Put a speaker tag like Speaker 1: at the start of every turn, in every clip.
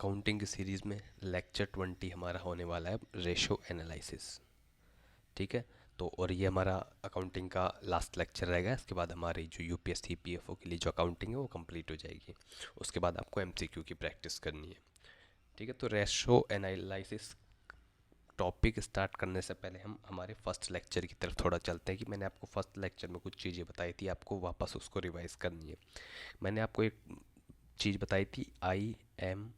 Speaker 1: Accounting की series में lecture 20 हमारा होने वाला है रेशो एनालिसिस। ठीक है। तो और ये हमारा अकाउंटिंग का लास्ट लेक्चर रहेगा। इसके बाद हमारी जो यूपीएससी पीएफओ के लिए जो अकाउंटिंग है वो कंप्लीट हो जाएगी। उसके बाद आपको एमसीक्यू की प्रैक्टिस करनी है। ठीक है। तो रेशो एनालिसिस टॉपिक स्टार्ट करने से पहले हम हमारे फर्स्ट लेक्चर की तरफ थोड़ा चलते हैं कि मैंने आपको फर्स्ट लेक्चर में कुछ चीज़ें बताई थी, आपको वापस उसको रिवाइज करनी है। मैंने आपको एक चीज़ बताई थी IMRCSAC,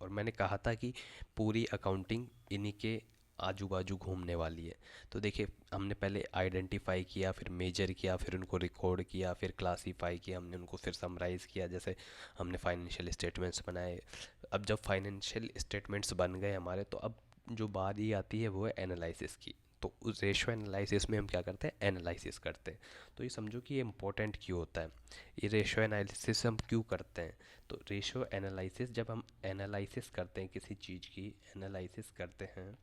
Speaker 1: और मैंने कहा था कि पूरी अकाउंटिंग इन्हीं के आजू बाजू घूमने वाली है। तो देखिए, हमने पहले आइडेंटिफाई किया, फिर मेजर किया, फिर उनको रिकॉर्ड किया, फिर क्लासीफाई किया, हमने उनको फिर समराइज़ किया। जैसे हमने फाइनेंशियल स्टेटमेंट्स बनाए। अब जब फाइनेंशियल स्टेटमेंट्स बन गए हमारे, तो अब जो बारी आती है वो है एनालिसिस की। तो उस रेशो एनालिसिस में हम क्या करते हैं, एनालिसिस करते हैं। तो ये समझो कि ये इम्पोर्टेंट क्यों होता है, ये रेशो एनालिसिस हम क्यों करते हैं। तो रेशो एनालिसिस, जब हम एनालिसिस करते हैं किसी चीज़ की एनालिसिस करते हैं,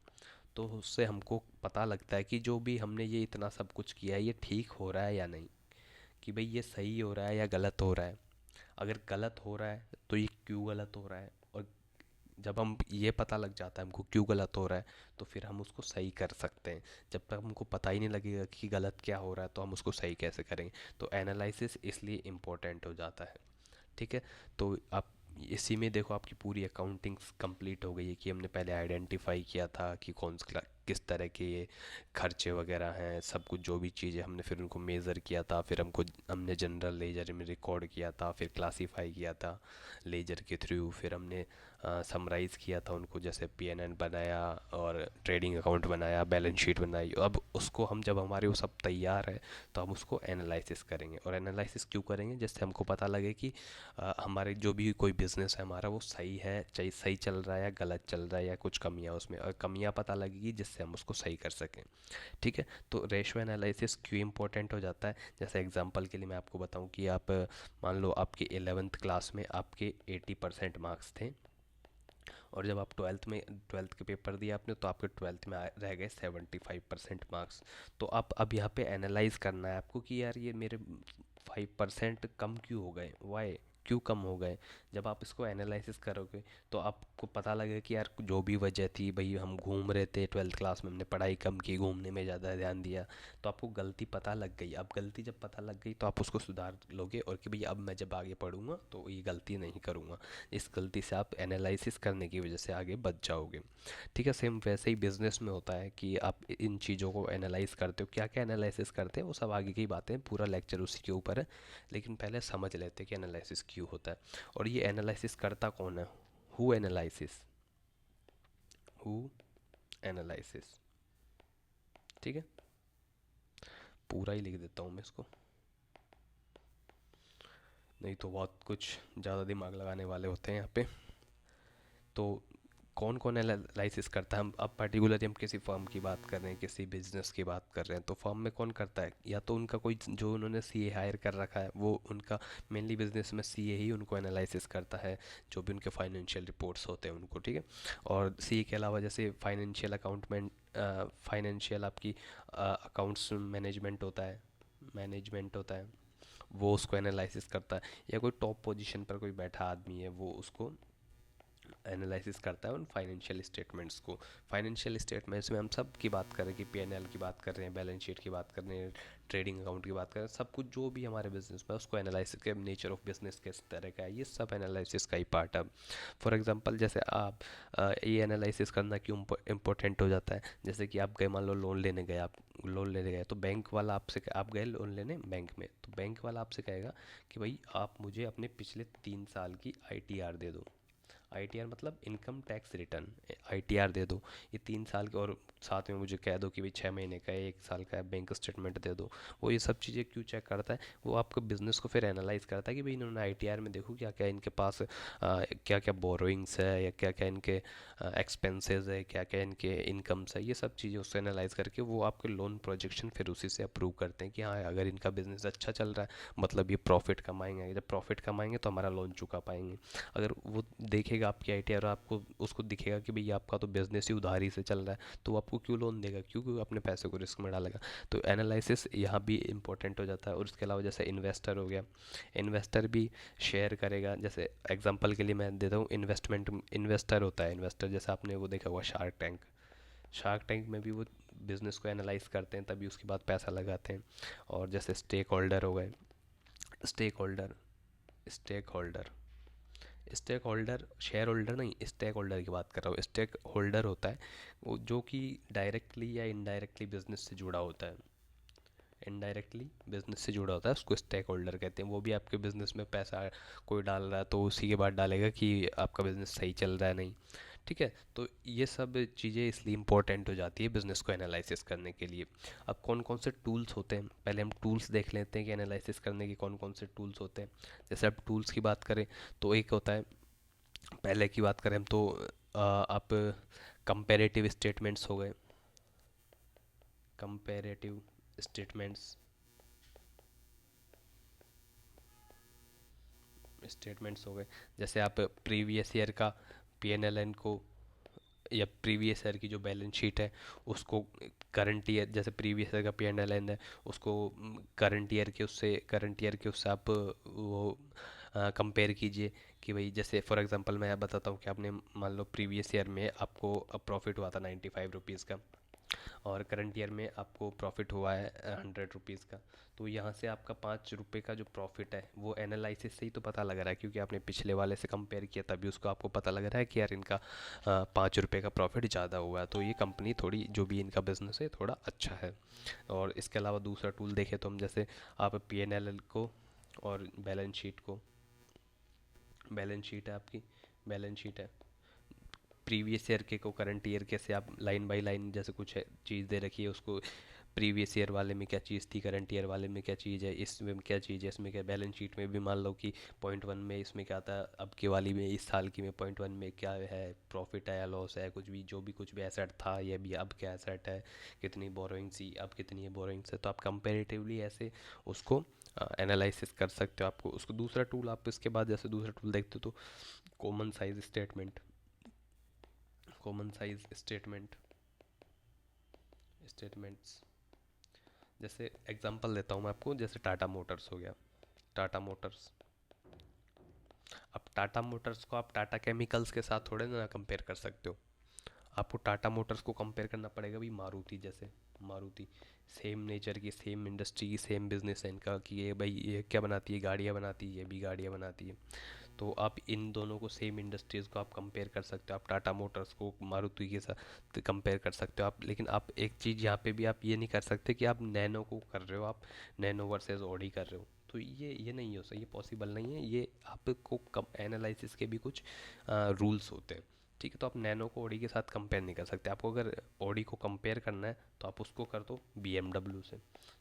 Speaker 1: तो उससे हमको पता लगता है कि जो भी हमने ये इतना सब कुछ किया है ये ठीक हो रहा है या नहीं, कि भाई ये सही हो रहा है या गलत हो रहा है। अगर गलत हो रहा है तो ये क्यों गलत हो रहा है, और जब हम ये पता लग जाता है हमको क्यों गलत हो रहा है, तो फिर हम उसको सही कर सकते हैं। जब तक हमको पता ही नहीं लगेगा कि गलत क्या हो रहा है, तो हम उसको सही कैसे करेंगे। तो एनालिसिस इसलिए इम्पोर्टेंट हो जाता है। ठीक है। तो आप इसी में देखो, आपकी पूरी अकाउंटिंग कंप्लीट हो गई है कि हमने पहले आइडेंटिफाई किया था कि किस तरह के ये खर्चे वगैरह हैं, सब कुछ जो भी चीज़ें हमने फिर उनको मेज़र किया था, फिर हमने जनरल लेजर में रिकॉर्ड किया था, फिर क्लासीफाई किया था लेजर के थ्रू, फिर हमने समराइज़ किया था उनको, जैसे पीएनएन बनाया और ट्रेडिंग अकाउंट बनाया, बैलेंस शीट बनाई। अब उसको हम, जब हमारे वो सब तैयार है, तो हम उसको एनालिसिस करेंगे। और एनालिसिस क्यों करेंगे, जिससे हमको पता लगे कि हमारे जो भी कोई बिज़नेस है हमारा वो सही है, चाहे सही चल रहा है या गलत चल रहा है, या कुछ कमियां उसमें, और कमियां पता लगेगी जिससे हम उसको सही कर सकें। ठीक है। तो रेशो एनालिसिस क्यों इंपॉर्टेंट हो जाता है, जैसे एग्जांपल के लिए मैं आपको बताऊं कि आप मान लो आपके 11th क्लास में आपके 80% मार्क्स थे, और जब आप ट्वेल्थ के पेपर दिए आपने, तो आपके ट्वेल्थ में रह गए 75% मार्क्स। तो आप अब यहाँ पे एनालाइज करना है आपको कि यार ये मेरे 5% कम क्यों हो गए, वाई क्यों कम हो गए। जब आप इसको एनालिसिस करोगे तो आपको पता लगेगा कि यार जो भी वजह थी, भाई हम घूम रहे थे ट्वेल्थ क्लास में, हमने पढ़ाई कम की, घूमने में ज़्यादा ध्यान दिया, तो आपको गलती पता लग गई। अब गलती जब पता लग गई तो आप उसको सुधार लोगे, और कि भाई अब मैं जब आगे पढ़ूंगा तो ये गलती नहीं करूँगा। इस गलती से आप एनालिसिस करने की वजह से आगे बच जाओगे। ठीक है। सेम वैसे ही बिजनेस में होता है कि आप इन चीज़ों को एनालाइज करते हो, क्या क्या एनालिसिस करते हैं वो सब आगे की बातें, पूरा लेक्चर उसी के ऊपर है। लेकिन पहले समझ लेते हैं कि एनालिसिस क्यों होता है, और ये एनालिसिस करता कौन है। Who analysis, who analysis. ठीक है। पूरा ही लिख देता हूँ मैं इसको, नहीं तो बहुत कुछ ज़्यादा दिमाग लगाने वाले होते हैं यहाँ पे। तो कौन कौन एनालिसिस करता है, हम अब पर्टिकुलरली हम किसी फर्म की बात कर रहे हैं, किसी बिजनेस की बात कर रहे हैं, तो फर्म में कौन करता है, या तो उनका कोई जो उन्होंने सीए हायर कर रखा है, वो उनका मेनली बिजनेस में सीए ही उनको एनालिसिस करता है, जो भी उनके फाइनेंशियल रिपोर्ट्स होते हैं उनको। ठीक है। और सीए के अलावा जैसे फाइनेंशियल अकाउंटमेंट, फाइनेंशियल आपकी अकाउंट्स मैनेजमेंट होता है, वो उसको एनालिसिस करता है। या कोई टॉप पोजीशन पर कोई बैठा आदमी है, वो उसको एनालिसिस करता है उन फाइनेंशियल स्टेटमेंट्स को। फाइनेंशियल स्टेटमेंट्स में हम सब की बात कर रहे हैं, कि पीएनएल की बात कर रहे हैं, बैलेंस शीट की बात कर रहे हैं, ट्रेडिंग अकाउंट की बात कर रहे हैं, सब कुछ जो भी हमारे बिजनेस में उसको एनालिसिस के, नेचर ऑफ बिजनेस किस तरह का है, ये सब एनालिसिस का ही पार्ट है। फॉर एग्जांपल जैसे आप ये एनालिसिस करना क्यों इम्पोर्टेंट हो जाता है, जैसे कि आप गए, मान लो लोन लेने गए, आप लोन लेने गए, तो बैंक वाला आपसे, आप गए लोन लेने बैंक में, तो बैंक वाला आपसे कहेगा कि भाई आप मुझे अपने पिछले 3 साल की आईटीआर दे दो। आईटीआर मतलब इनकम टैक्स रिटर्न, आईटीआर दे दो ये 3 साल के, और साथ में मुझे कह दो कि भाई 6 महीने का है, 1 साल का है, बैंक स्टेटमेंट दे दो। वो ये सब चीज़ें क्यों चेक करता है, वो आपके बिजनेस को फिर एनालाइज करता है कि भाई इन्होंने आईटीआर में देखो क्या क्या इनके पास क्या क्या बोरोइंग्स है, या क्या क्या इनके एक्सपेंसेस है, क्या क्या इनके इनकम्स है, ये सब चीज़ें उससे एनालाइज करके वो आपके लोन प्रोजेक्शन फिर उसी से अप्रूव करते हैं कि हाँ अगर इनका बिजनेस अच्छा चल रहा है, मतलब ये प्रॉफिट कमाएंगे, जब प्रॉफिट कमाएंगे तो हमारा लोन चुका पाएंगे। अगर वो देखेगा देखेगा आपकी आईटी और आपको उसको दिखेगा कि भाई आपका तो बिजनेस ही उधारी से चल रहा है, तो वो आपको क्यों लोन देगा, क्योंकि वो अपने पैसे को रिस्क में डालेगा। तो एनालिसिस यहाँ भी इम्पोर्टेंट हो जाता है। और उसके अलावा जैसे इन्वेस्टर हो गया, इन्वेस्टर भी शेयर करेगा। जैसे एग्जांपल के लिए मैं देता हूँ, इन्वेस्टमेंट इन्वेस्टर होता है, इन्वेस्टर जैसे आपने वो देखा हुआ शार्क टैंक। शार्क टैंक में भी वो बिजनेस को एनालाइज करते हैं, तभी उसके बाद पैसा लगाते हैं। और जैसे स्टेक होल्डर हो गए, stakeholder stakeholder stakeholder shareholder नहीं, स्टेक होल्डर की बात कर रहा हूँ। स्टेक होल्डर होता है वो जो कि डायरेक्टली या इनडायरेक्टली बिजनेस से जुड़ा होता है, इनडायरेक्टली बिजनेस से जुड़ा होता है, उसको स्टेक होल्डर कहते हैं। वो भी आपके बिजनेस में पैसा कोई डाल रहा है तो उसी के बाद डालेगा कि आपका बिजनेस सही चल रहा है नहीं। ठीक है, तो ये सब चीज़ें इसलिए इंपॉर्टेंट हो जाती है बिजनेस को एनालिसिस करने के लिए। अब कौन कौन से टूल्स होते हैं, पहले हम टूल्स देख लेते हैं कि एनालिसिस करने के कौन कौन से टूल्स होते हैं। जैसे अब टूल्स की बात करें तो एक होता है, पहले की बात करें हम तो आप कंपैरेटिव स्टेटमेंट्स हो गए, कंपैरेटिव स्टेटमेंट्स स्टेटमेंट्स हो गए। जैसे आप प्रीवियस ईयर का पी एन एल एन को, या प्रीवियस ईयर की जो बैलेंस शीट है उसको करंट ईयर, जैसे प्रीवियस ईयर का पी एंड एल एन है उसको करंट ईयर के उससे आप वो कंपेयर कीजिए कि भाई, जैसे फॉर एग्जांपल मैं बताता हूँ कि आपने मान लो प्रीवियस ईयर में आपको प्रॉफिट हुआ था 95 रुपीज़ का, और करंट ईयर में आपको प्रॉफिट हुआ है 100 रुपीज़ का। तो यहाँ से आपका 5 रुपये का जो प्रॉफिट है वो एनालिसिस से ही तो पता लग रहा है, क्योंकि आपने पिछले वाले से कंपेयर किया तभी उसको आपको पता लग रहा है कि यार इनका 5 रुपये का प्रॉफिट ज़्यादा हुआ है, तो ये कंपनी थोड़ी, जो भी इनका बिजनेस है थोड़ा अच्छा है। और इसके अलावा दूसरा टूल देखें तो हम, जैसे आप पी एन एल को और बैलेंस शीट को, बैलेंस शीट है आपकी, बैलेंस शीट है प्रीवियस ईयर के को करंट ईयर के से आप लाइन बाय लाइन, जैसे कुछ चीज़ दे रखी है उसको, प्रीवियस ईयर वाले में क्या चीज़ थी, करंट ईयर वाले में क्या चीज़ है, इसमें क्या चीज़ है, इसमें क्या, बैलेंस शीट में भी मान लो कि पॉइंट 1 में इसमें क्या था, अब की वाली में, इस साल की में पॉइंट 1 में क्या है, प्रॉफिट है या लॉस है, कुछ भी जो भी कुछ भी एसेट था ये भी अब क्या एसेट है, कितनी बोरोइंग थी अब कितनी है बोरोइंग्स है। तो आप कंपेरेटिवली ऐसे उसको एनालिसिस कर सकते हो। आपको उसको दूसरा टूल, आप इसके बाद जैसे दूसरा टूल देखते हो तो common size statement, common size statements. जैसे एग्जांपल देता हूँ मैं आपको, जैसे टाटा मोटर्स हो गया, टाटा मोटर्स। अब टाटा मोटर्स को आप टाटा केमिकल्स के साथ थोड़े ना कंपेयर कर सकते हो, आपको टाटा मोटर्स को कंपेयर करना पड़ेगा भी मारुति जैसे। मारुति सेम नेचर की, सेम इंडस्ट्री की, सेम बिजनेस है इनका, कि ये भाई ये क्या बनाती है, गाड़ियाँ बनाती है, ये भी गाड़ियाँ बनाती है। तो आप इन दोनों को, सेम इंडस्ट्रीज़ को आप कंपेयर कर सकते हो, आप टाटा मोटर्स को मारुति के साथ कंपेयर कर सकते हो आप। लेकिन आप एक चीज़ यहाँ पे भी आप ये नहीं कर सकते कि आप नैनो को कर रहे हो, आप नैनो वर्सेस ऑडी कर रहे हो, तो ये नहीं हो सकता, ये पॉसिबल नहीं है। ये आपको कम एनालिसिस के भी कुछ रूल्स होते हैं। ठीक है, तो आप नैनो को ऑडी के साथ कंपेयर नहीं कर सकते। आपको अगर ऑडी को कंपेयर करना है तो आप उसको कर दो BMW से।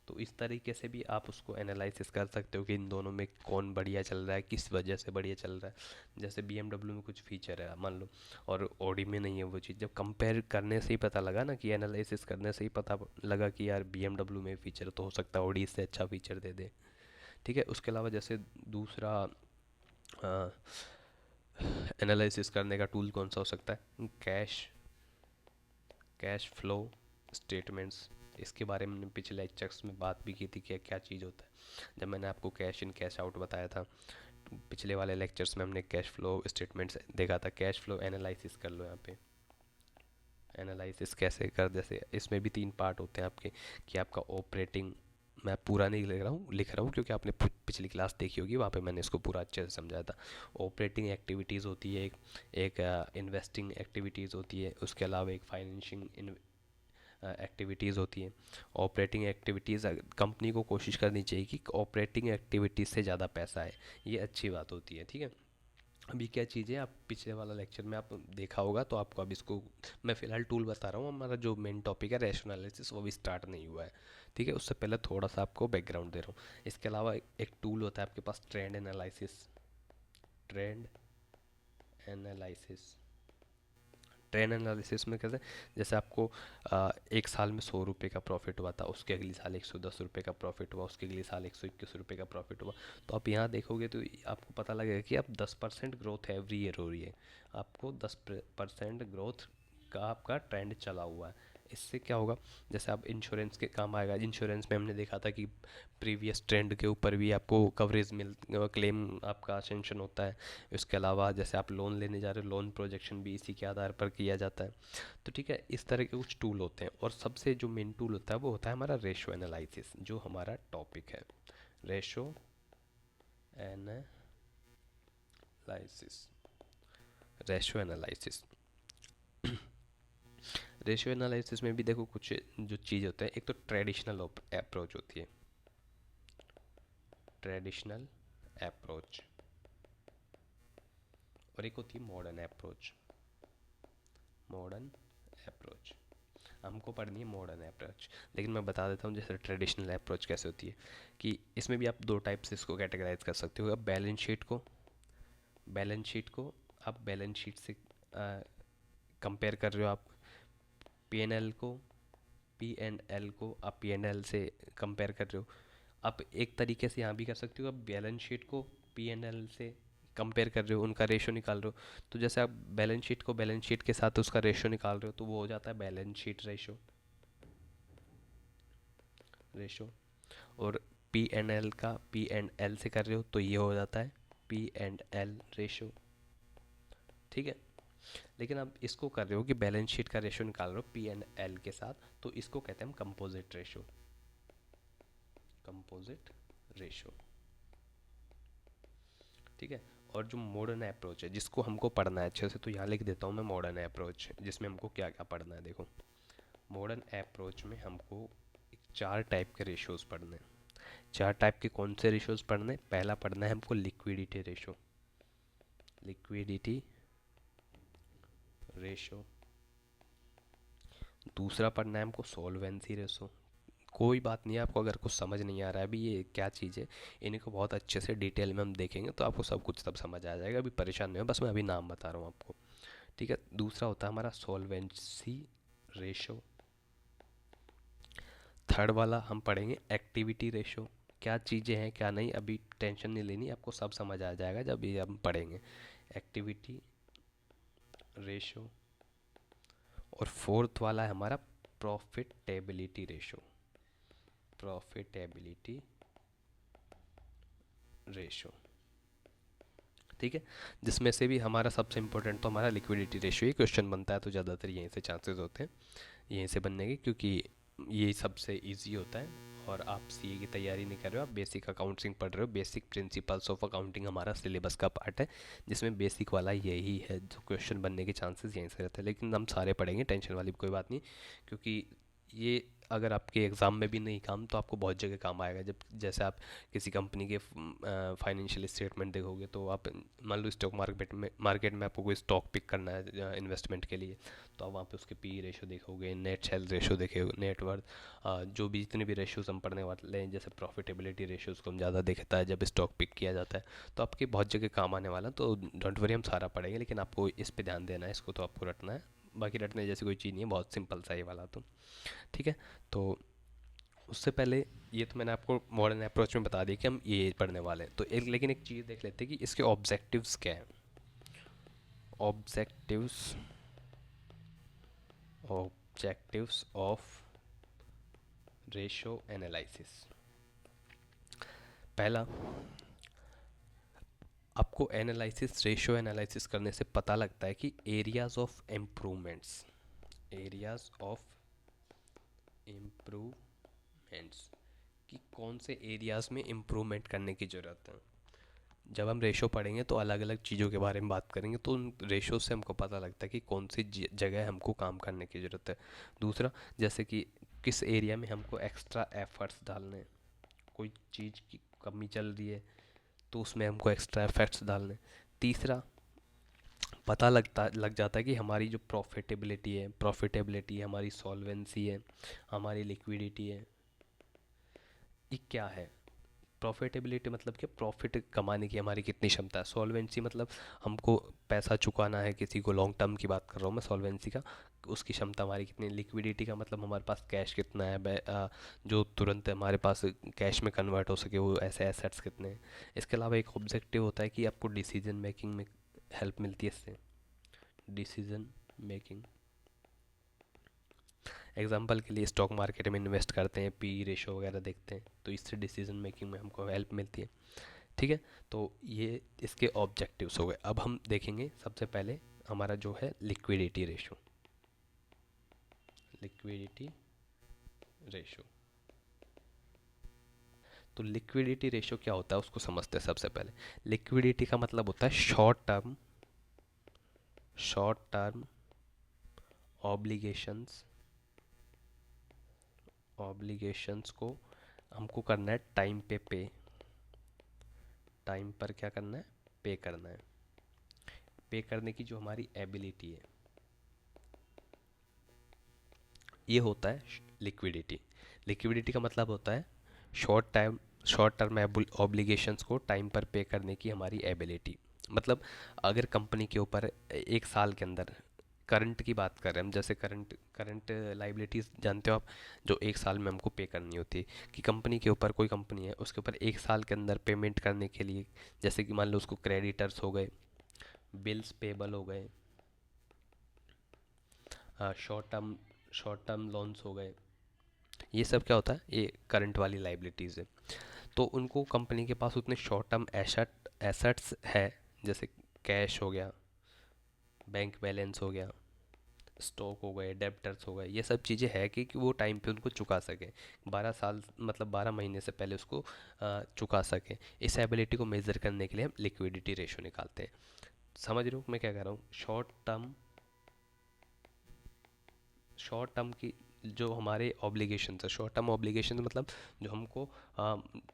Speaker 1: तो इस तरीके से भी आप उसको एनालिसिस कर सकते हो कि इन दोनों में कौन बढ़िया चल रहा है, किस वजह से बढ़िया चल रहा है। जैसे BMW में कुछ फीचर है मान लो, और ऑडी में नहीं है वो चीज़, जब कंपेयर करने से ही पता लगा ना, कि एनालिसिस करने से ही पता लगा कि यार BMW में फीचर तो हो सकता है ऑडी इससे अच्छा फीचर दे दे। ठीक है, उसके अलावा जैसे दूसरा एनालिसिस करने का टूल कौन सा हो सकता है, कैश फ्लो स्टेटमेंट्स। इसके बारे में मैंने पिछले लेक्चर्स में बात भी की थी कि क्या चीज़ होता है, जब मैंने आपको कैश इन कैश आउट बताया था। पिछले वाले लेक्चर्स में हमने कैश फ्लो स्टेटमेंट्स देखा था। कैश फ्लो एनालिसिस कर लो यहाँ पे, एनालिसिस कैसे कर, जैसे इसमें भी 3 पार्ट होते हैं आपके, कि आपका ऑपरेटिंग, मैं पूरा नहीं लिख रहा हूँ क्योंकि आपने पिछली क्लास देखी होगी, वहाँ पे मैंने इसको पूरा अच्छे से समझाया था। ऑपरेटिंग एक्टिविटीज़ होती है एक इन्वेस्टिंग एक्टिविटीज़ होती है, उसके अलावा एक फाइनेंशिंग एक्टिविटीज़ होती हैं। ऑपरेटिंग एक्टिविटीज़ कंपनी को कोशिश करनी चाहिए कि ऑपरेटिंग एक्टिविटीज़ से ज़्यादा पैसा है, ये अच्छी बात होती है। ठीक है, अभी क्या चीज़ है, आप पिछले वाला लेक्चर में आप देखा होगा, तो आपको अब इसको मैं फ़िलहाल टूल बता रहा हूँ। हमारा जो मेन टॉपिक है रैशनल एनालिसिस वो भी स्टार्ट नहीं हुआ है। ठीक है, उससे पहले थोड़ा सा आपको बैकग्राउंड दे रहा हूँ। इसके अलावा एक टूल होता है आपके पास, trend analysis. Trend analysis trend analysis में कैसे, जैसे आपको एक साल में 100 रुपये का प्रॉफिट हुआ था, उसके अगले साल 110 रुपये का प्रॉफिट हुआ, उसके अगले साल 121 रुपये का प्रॉफिट हुआ, तो आप यहाँ देखोगे तो आपको पता लगेगा कि आप 10% ग्रोथ एवरी ईयर हो रही है, आपको 10% ग्रोथ का आपका ट्रेंड चला हुआ है। इससे क्या होगा, जैसे आप इंश्योरेंस के काम आएगा, इंश्योरेंस में हमने देखा था कि प्रीवियस ट्रेंड के ऊपर भी आपको कवरेज मिल, क्लेम आपका सेंक्शन होता है। इसके अलावा जैसे आप लोन लेने जा रहे हो, लोन प्रोजेक्शन भी इसी के आधार पर किया जाता है। तो ठीक है, इस तरह के कुछ टूल होते हैं, और सबसे जो मेन टूल होता है वो होता है हमारा रेशो एनालिसिस, जो हमारा टॉपिक है, ratio analysis. Ratio analysis, ratio analysis में भी देखो कुछ जो चीज़ होते हैं, एक तो ट्रेडिशनल अप्रोच होती है, ट्रेडिशनल अप्रोच, और एक होती है मॉडर्न अप्रोच। मॉडर्न अप्रोच हमको पढ़नी है, मॉडर्न अप्रोच, लेकिन मैं बता देता हूँ जैसे ट्रेडिशनल अप्रोच कैसे होती है, कि इसमें भी आप दो टाइप से इसको कैटेगराइज कर सकते हो। अब बैलेंस शीट को आप बैलेंस शीट से कंपेयर कर रहे हो, आप पी को पी एंड एल को आप पी एंड एल से कंपेयर कर रहे हो। आप एक तरीके से यहाँ भी कर सकते हो, आप बैलेंस शीट को पी एंड एल से कंपेयर कर रहे हो, उनका रेशो निकाल रहे हो, तो जैसे आप बैलेंस शीट को बैलेंस शीट के साथ उसका रेशो निकाल रहे हो, तो वो हो जाता है बैलेंस शीट रेशो। और पी एंड एल का पी एंड एल से कर रहे हो तो ये हो जाता है पी एंड एल रेशो। ठीक है, लेकिन आप इसको कर रहे हो कि बैलेंस शीट का रेशो निकाल रहे हो पी एंड एल के साथ, तो इसको कहते हैं हम कंपोजिट रेशो, कंपोजिट रेशो। ठीक है, और जो मॉडर्न अप्रोच है जिसको हमको पढ़ना है अच्छे से, तो यहाँ लिख देता हूँ मैं मॉडर्न अप्रोच, जिसमें हमको क्या क्या पढ़ना है। देखो, मॉडर्न अप्रोच में हमको 4 टाइप के रेशियोज पढ़ने हैं। 4 टाइप के कौन से रेशियोज पढ़ने हैं? पहला पढ़ना है हमको लिक्विडिटी रेशो, लिक्विडिटी रेशो। दूसरा पढ़ना है हमको सॉल्वेंसी रेशो। कोई बात नहीं है, आपको अगर कुछ समझ नहीं आ रहा है अभी ये क्या चीज़ है, इनको बहुत अच्छे से डिटेल में हम देखेंगे तो आपको सब कुछ तब समझ आ जाएगा, अभी परेशान नहीं हो, बस मैं अभी नाम बता रहा हूँ आपको। ठीक है, दूसरा होता है हमारा सॉल्वेंसी रेशो। थर्ड वाला हम पढ़ेंगे एक्टिविटी रेशो। क्या चीज़ें हैं क्या नहीं, अभी टेंशन नहीं लेनी, आपको सब समझ आ जाएगा जब ये हम पढ़ेंगे, एक्टिविटी रेशो। और फोर्थ वाला है हमारा प्रॉफिटेबिलिटी रेशो, प्रॉफिटेबिलिटी रेशो। ठीक है, जिसमें से भी हमारा सबसे इम्पोर्टेंट तो हमारा लिक्विडिटी रेशियो ही क्वेश्चन बनता है, तो ज़्यादातर यहीं से चांसेस होते हैं यहीं से बनने के, क्योंकि ये सबसे इजी होता है। और आप सीए की तैयारी नहीं कर रहे हो, आप बेसिक अकाउंटिंग पढ़ रहे हो, बेसिक प्रिंसिपल्स ऑफ अकाउंटिंग हमारा सिलेबस का पार्ट है, जिसमें बेसिक वाला यही है, जो क्वेश्चन बनने के चांसेस यहीं से रहते हैं। लेकिन हम सारे पढ़ेंगे, टेंशन वाली कोई बात नहीं, क्योंकि ये अगर आपके एग्ज़ाम में भी नहीं काम तो आपको बहुत जगह काम आएगा। जब जैसे आप किसी कंपनी के फाइनेंशियल स्टेटमेंट देखोगे, तो आप मान लो स्टॉक मार्केट में आपको कोई स्टॉक पिक करना है इन्वेस्टमेंट के लिए, तो आप वहाँ पे उसके पी रेशो देखोगे, नेट सेल्स रेशो देखोगे, नेटवर्थ, जो भी जितने भी रेशोज हम पढ़ने वाले हैं, जैसे प्रॉफिटेबिलिटी रेशोज़ को हम ज़्यादा देखता है जब स्टॉक पिक किया जाता है, तो आपके बहुत जगह काम आने वाला, तो डोंट वरी, हम सारा पढ़ेंगे, लेकिन आपको इस पे ध्यान देना है, इसको तो आपको रटना है, बाकी रटने जैसी कोई चीज़ नहीं है, बहुत सिंपल सा ये वाला तो। ठीक है, तो उससे पहले ये तो मैंने आपको मॉडर्न अप्रोच में बता दिया कि हम ये पढ़ने वाले हैं, तो एक लेकिन एक चीज़ देख लेते हैं कि इसके ऑब्जेक्टिव्स क्या हैं। Objectives objectives of ratio analysis. पहला, आपको एनालिसिस, रेशो एनालिसिस करने से पता लगता है कि areas of improvements, areas of improvements, कि कौन से एरियाज़ में इम्प्रूवमेंट करने की ज़रूरत है। जब हम रेशो पढ़ेंगे तो अलग अलग चीज़ों के बारे में बात करेंगे, तो उन रेशो से हमको पता लगता है कि कौन सी जगह हमको काम करने की ज़रूरत है। दूसरा, जैसे कि किस एरिया में हमको एक्स्ट्रा एफर्ट्स डालने हैं, कोई चीज़ की कमी चल रही है तो उसमें हमको एक्स्ट्रा एफर्ट्स डालने। तीसरा, पता लग जाता है कि हमारी जो प्रॉफिटेबिलिटी है, हमारी सॉल्वेंसी है, हमारी लिक्विडिटी है, ये क्या है, प्रॉफिटेबिलिटी मतलब कि प्रॉफिट कमाने की हमारी कितनी क्षमता है। सॉल्वेंसी मतलब हमको पैसा चुकाना है किसी को, लॉन्ग टर्म की बात कर रहा हूँ मैं सॉल्वेंसी का, उसकी क्षमता हमारी कितनी। लिक्विडिटी का मतलब हमारे पास कैश कितना है, जो तुरंत हमारे पास कैश में कन्वर्ट हो सके, वो ऐसे एसेट्स कितने हैं। इसके अलावा एक ऑब्जेक्टिव होता है कि आपको डिसीजन मेकिंग में हेल्प मिलती है इससे, डिसीजन मेकिंग। एग्जांपल के लिए स्टॉक मार्केट में इन्वेस्ट करते हैं, पी रेशो वगैरह देखते हैं, तो इससे डिसीजन मेकिंग में हमको हेल्प मिलती है। ठीक है, तो ये इसके ऑब्जेक्टिव्स हो गए। अब हम देखेंगे सबसे पहले हमारा जो है लिक्विडिटी रेशो। लिक्विडिटी रेशो, तो लिक्विडिटी रेशो क्या होता है उसको समझते हैं सबसे पहले। लिक्विडिटी का मतलब होता है शॉर्ट टर्म ऑब्लिगेशंस, ऑब्लिगेशंस को हमको करना है टाइम पे, टाइम पर क्या करना है, पे करना है। पे करने की जो हमारी एबिलिटी है, ये होता है लिक्विडिटी। लिक्विडिटी का मतलब होता है शॉर्ट टर्म ऑब्लिगेशंस को टाइम पर पे करने की हमारी एबिलिटी। मतलब अगर कंपनी के ऊपर एक साल के अंदर, करंट की बात कर रहे हैं हम, जैसे करंट करंट लाइबिलिटीज़ जानते हो आप, जो एक साल में हमको पे करनी होती है, कि कंपनी के ऊपर, कोई कंपनी है उसके ऊपर एक साल के अंदर पेमेंट करने के लिए, जैसे कि मान लो उसको क्रेडिटर्स हो गए, बिल्स पेबल हो गए, शॉर्ट टर्म लोन्स हो गए, ये सब क्या होता है, ये करंट वाली लाइबिलिटीज़ है। तो उनको कंपनी के पास उतने शॉर्ट टर्म एसेट्स है, जैसे कैश हो गया, बैंक बैलेंस हो गया, स्टॉक हो गए, डेब्टर्स हो गए, ये सब चीज़ें है कि वो टाइम पे उनको चुका सके, 12 साल मतलब 12 महीने से पहले उसको चुका सके। इस एबिलिटी को मेज़र करने के लिए हम लिक्विडिटी रेशो निकालते हैं। समझ रहे हो मैं क्या कह रहा हूँ। शॉर्ट टर्म की जो हमारे ऑब्लिगेशन है, शॉर्ट टर्म ऑब्लिगेशन मतलब जो हमको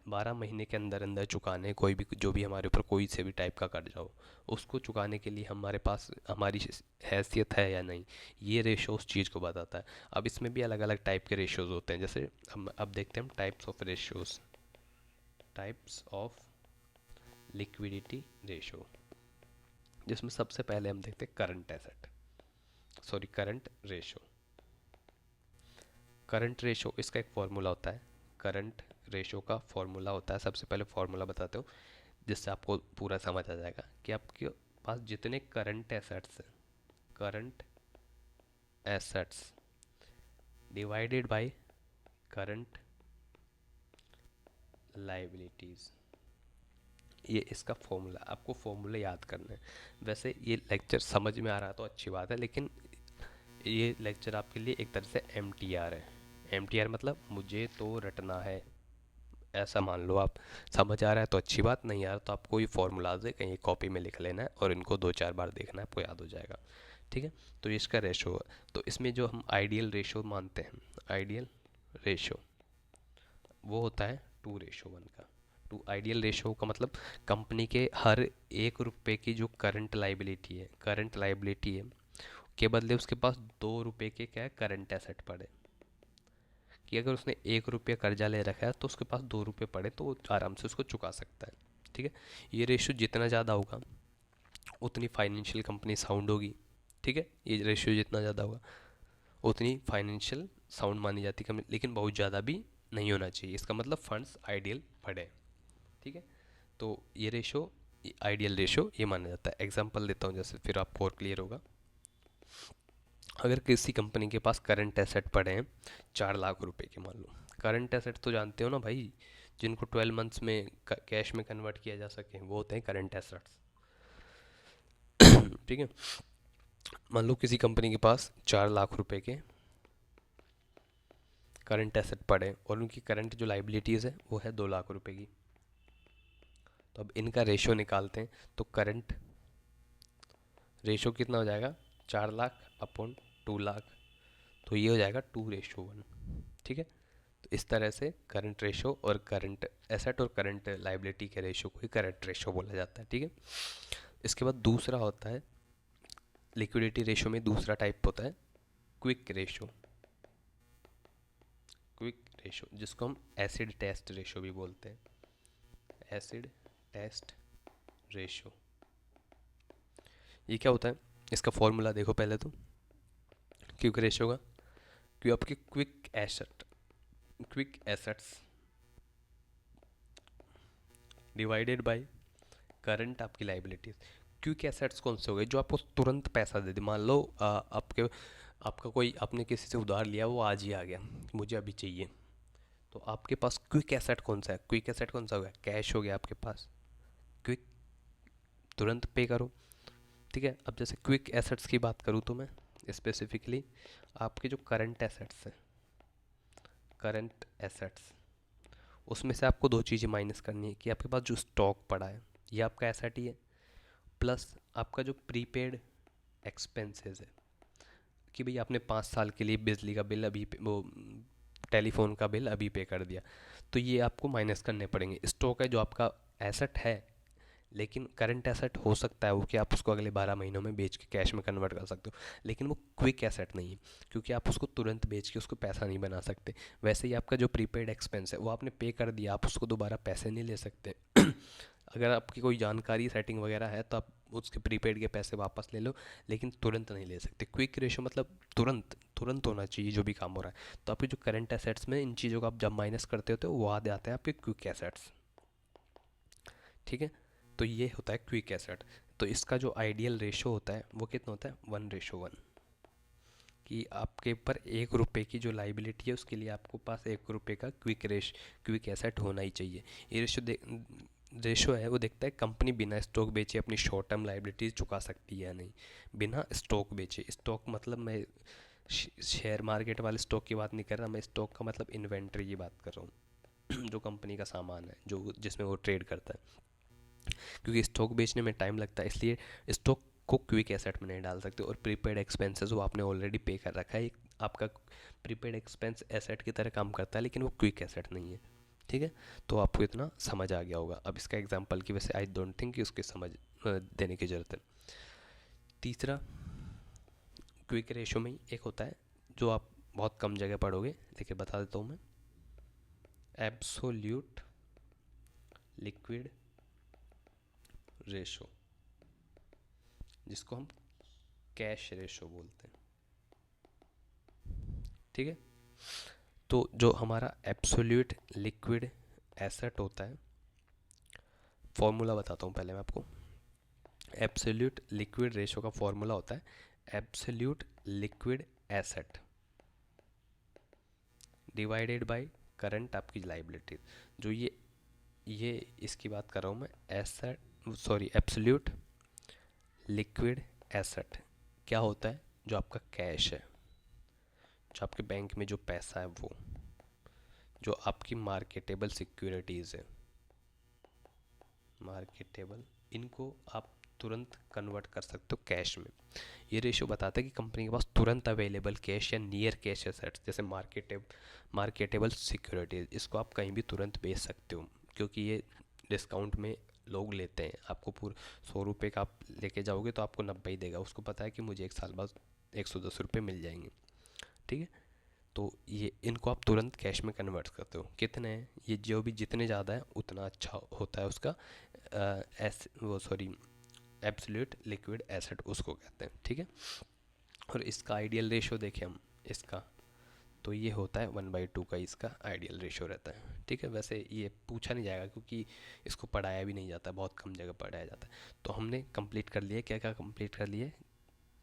Speaker 1: 12 महीने के अंदर अंदर चुकाने, कोई भी जो भी हमारे ऊपर कोई से भी टाइप का कर्जा हो, उसको चुकाने के लिए हमारे पास हमारी हैसियत है या नहीं, ये रेशो उस चीज़ को बताता है। अब इसमें भी अलग अलग टाइप के रेशोज़ होते हैं, जैसे हम अब देखते हैं types of ratios, types of liquidity ratio, जिसमें सबसे पहले हम देखते हैं करंट रेशो। करंट रेशो, इसका एक फॉर्मूला होता है, करंट रेशो का फॉर्मूला होता है, सबसे पहले फॉर्मूला बताते हो जिससे आपको पूरा समझ आ जाएगा कि आपके पास जितने current assets divided by current liabilities, ये इसका फॉर्मूला, आपको फॉर्मूला याद करना है। वैसे ये लेक्चर समझ में आ रहा तो अच्छी बात है, लेकिन ये लेक्चर आपके लिए एक तरह से MTR है। MTR मतलब मुझे तो रटना है, ऐसा मान लो आप। समझ आ रहा है तो अच्छी बात, नहीं आ रहा तो आपको ये फॉर्मूलाज है कहीं कॉपी में लिख लेना है और इनको 2-4 बार देखना है, आपको याद हो जाएगा। ठीक है, तो ये इसका रेशो है। तो इसमें जो हम आइडियल रेशो मानते हैं, आइडियल रेशो वो होता है 2:1 का। टू आइडियल रेशो का मतलब कंपनी के हर 1 रुपये की जो करंट लाइबिलिटी है के बदले उसके पास 2 रुपये के क्या है, करंट एसेट पड़े। कि अगर उसने 1 रुपया कर्जा ले रखा है तो उसके पास 2 रुपये पड़े तो वो आराम से उसको चुका सकता है। ठीक है, ये रेशियो जितना ज़्यादा होगा उतनी फाइनेंशियल कंपनी साउंड होगी। ठीक है, ये रेशियो जितना ज़्यादा होगा उतनी फाइनेंशियल साउंड मानी जाती है, लेकिन बहुत ज़्यादा भी नहीं होना चाहिए, इसका मतलब फंड्स आइडियल पड़े। ठीक है, तो ये रेशो, आइडियल रेशो ये माना जाता है। एग्जांपल देता हूँ जैसे, फिर आपको और क्लियर होगा। अगर किसी कंपनी के पास करंट एसेट पड़े हैं 4 लाख रुपए के, मान लो, करंट एसेट तो जानते हो ना भाई, जिनको 12 मंथ्स में कैश में कन्वर्ट किया जा सके, वो होते हैं करंट एसेट्स। ठीक है, मान लो किसी कंपनी के पास 4 लाख रुपए के करंट एसेट पड़े और उनकी करंट जो लाइबिलिटीज़ है वो है 2 लाख रुपए की। तो अब इनका रेशो निकालते हैं, तो करंट रेशो कितना हो जाएगा, 4 लाख अपॉन 2 लाख, तो ये हो जाएगा 2:1। ठीक है, तो इस तरह से करंट रेशो और करंट एसेट और करंट लाइबिलिटी के रेशो को ही करंट रेशो बोला जाता है। ठीक है, इसके बाद दूसरा होता है, लिक्विडिटी रेशो में दूसरा टाइप होता है क्विक रेशो। क्विक रेशो जिसको हम एसिड टेस्ट रेशो भी बोलते हैं। Acid test ratio. ये क्या होता है, इसका फॉर्मूला देखो पहले तो क्विक रेशो का। क्यों आपके quick assets divided by current आपकी लाइबिलिटीज। क्विक एसेट्स कौन से हो गए, जो आपको तुरंत पैसा दे दे। मान लो आपका कोई, आपने किसी से उधार लिया, वो आज ही आ गया, मुझे अभी चाहिए, तो आपके पास क्विक एसेट कौन सा है, क्विक एसेट कौन सा हो गया, कैश हो गया आपके पास, क्विक, तुरंत पे करो। ठीक है, अब जैसे क्विक एसेट्स की बात करूँ तो मैं स्पेसिफिकली आपके जो करंट एसेट्स हैं, करंट एसेट्स, उसमें से आपको दो चीज़ें माइनस करनी है कि आपके पास जो स्टॉक पड़ा है ये आपका एसेट ही है, प्लस आपका जो प्रीपेड एक्सपेंसेस है कि भाई आपने 5 साल के लिए बिजली का बिल अभी वो टेलीफोन का बिल अभी पे कर दिया, तो ये आपको माइनस करने पड़ेंगे। स्टॉक है जो आपका एसेट है, लेकिन करंट एसेट हो सकता है वो कि आप उसको अगले 12 महीनों में बेच के कैश में कन्वर्ट कर सकते हो, लेकिन वो क्विक एसेट नहीं है, क्योंकि आप उसको तुरंत बेच के उसको पैसा नहीं बना सकते। वैसे ही आपका जो प्रीपेड एक्सपेंस है वो आपने पे कर दिया, आप उसको दोबारा पैसे नहीं ले सकते। अगर आपकी कोई जानकारी सेटिंग वगैरह है तो आप उसके प्रीपेड के पैसे वापस ले लो, लेकिन तुरंत नहीं ले सकते। क्विक रेशो मतलब तुरंत तुरंत होना चाहिए जो भी काम हो रहा है। तो आपके जो करंट एसेट्स में इन चीज़ों को आप जब माइनस करते होते हो वो आ जाते हैं आपके क्विक एसेट्स। ठीक है, तो ये होता है क्विक एसेट। तो इसका जो आइडियल रेशो होता है वो कितना होता है, 1:1, कि आपके ऊपर 1 रुपये की जो लाइबिलिटी है उसके लिए आपको पास 1 रुपये का क्विक एसेट होना ही चाहिए। ये रेशो है वो देखता है कंपनी बिना स्टॉक बेचे अपनी शॉर्ट टर्म लाइबिलिटीज चुका सकती है या नहीं। बिना स्टॉक बेचे, स्टॉक मतलब मैं शेयर मार्केट वाले स्टॉक की बात नहीं कर रहा, मैं स्टॉक का मतलब इन्वेंट्री की बात कर रहा हूँ। जो कंपनी का सामान है जो जिसमें वो ट्रेड करता है, क्योंकि स्टॉक बेचने में टाइम लगता है, इसलिए स्टॉक को क्विक एसेट में नहीं डाल सकते। और प्रीपेड एक्सपेंसेस वो आपने ऑलरेडी पे कर रखा है, आपका प्रीपेड एक्सपेंस एसेट की तरह काम करता है, लेकिन वो क्विक एसेट नहीं है। ठीक है, तो आपको इतना समझ आ गया होगा। अब इसका एग्जांपल की वैसे आई डोंट थिंक कि उसकी समझ देने की ज़रूरत है। तीसरा, क्विक रेशो में ही एक होता है जो आप बहुत कम जगह पढ़ोगे, लेकिन बता देता हूँ मैं, एब्सोल्यूट लिक्विड रेशो, जिसको हम कैश रेशो बोलते हैं। ठीक है, तो जो हमारा एब्सोल्यूट लिक्विड एसेट होता है, फॉर्मूला बताता हूँ पहले मैं आपको। एब्सोल्यूट लिक्विड रेशो का फॉर्मूला होता है absolute liquid asset divided by current आपकी लाइबिलिटी। जो ये इसकी बात कर रहा हूँ मैं, asset sorry absolute liquid asset क्या होता है, जो आपका कैश है, जो आपके बैंक में जो पैसा है, वो जो आपकी मार्केटेबल सिक्योरिटीज़ है, मार्केटेबल, इनको आप तुरंत कन्वर्ट कर सकते हो कैश में। ये रेशियो बताता है कि कंपनी के पास तुरंत अवेलेबल कैश या नियर कैश एसेट्स जैसे मार्केटेबल सिक्योरिटीज, इसको आप कहीं भी तुरंत बेच सकते हो, क्योंकि ये डिस्काउंट में लोग लेते हैं। आपको पूरा 100 रुपये का आप लेके जाओगे तो आपको 90 ही देगा, उसको पता है कि मुझे 1 साल बाद 110 रुपये मिल जाएंगे। ठीक है, तो ये इनको आप तुरंत कैश में कन्वर्ट करते हो। कितने हैं ये, जो भी जितने ज़्यादा है उतना अच्छा होता है उसका एब्सोल्यूट लिक्विड एसेट उसको कहते हैं। ठीक है, और इसका आइडियल रेशो देखें हम इसका, तो ये होता है 1/2 का इसका आइडियल रेशो रहता है। ठीक है, वैसे ये पूछा नहीं जाएगा क्योंकि इसको पढ़ाया भी नहीं जाता, बहुत कम जगह पढ़ाया जाता है। तो हमने कंप्लीट कर लिया, क्या क्या कंप्लीट कर लिए,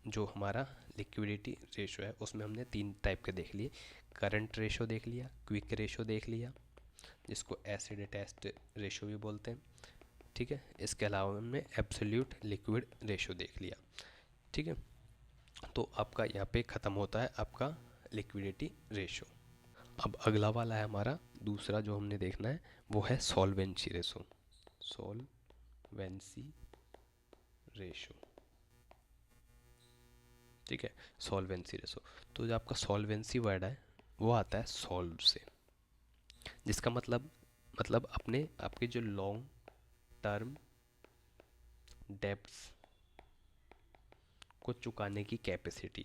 Speaker 1: जो हमारा लिक्विडिटी रेशो है उसमें हमने 3 टाइप के देख लिए। करंट रेशो देख लिया, क्विक रेशो देख लिया, जिसको एसिड टेस्ट रेशो भी बोलते हैं। ठीक है, इसके अलावा हमने एब्सोल्यूट लिक्विड रेशो देख लिया। ठीक है, तो आपका यहाँ पे ख़त्म होता है आपका लिक्विडिटी रेशो। अब अगला वाला है हमारा दूसरा जो हमने देखना है, वो है सॉल्वेंसी रेशो। सॉल्वेंसी रेशो, ठीक है, सॉल्वेंसी रेशो। तो जो आपका सॉल्वेंसी वर्ड है वो आता है सॉल्व से, जिसका मतलब अपने आपके जो लॉन्ग टर्म डेब्ट्स को चुकाने की कैपेसिटी।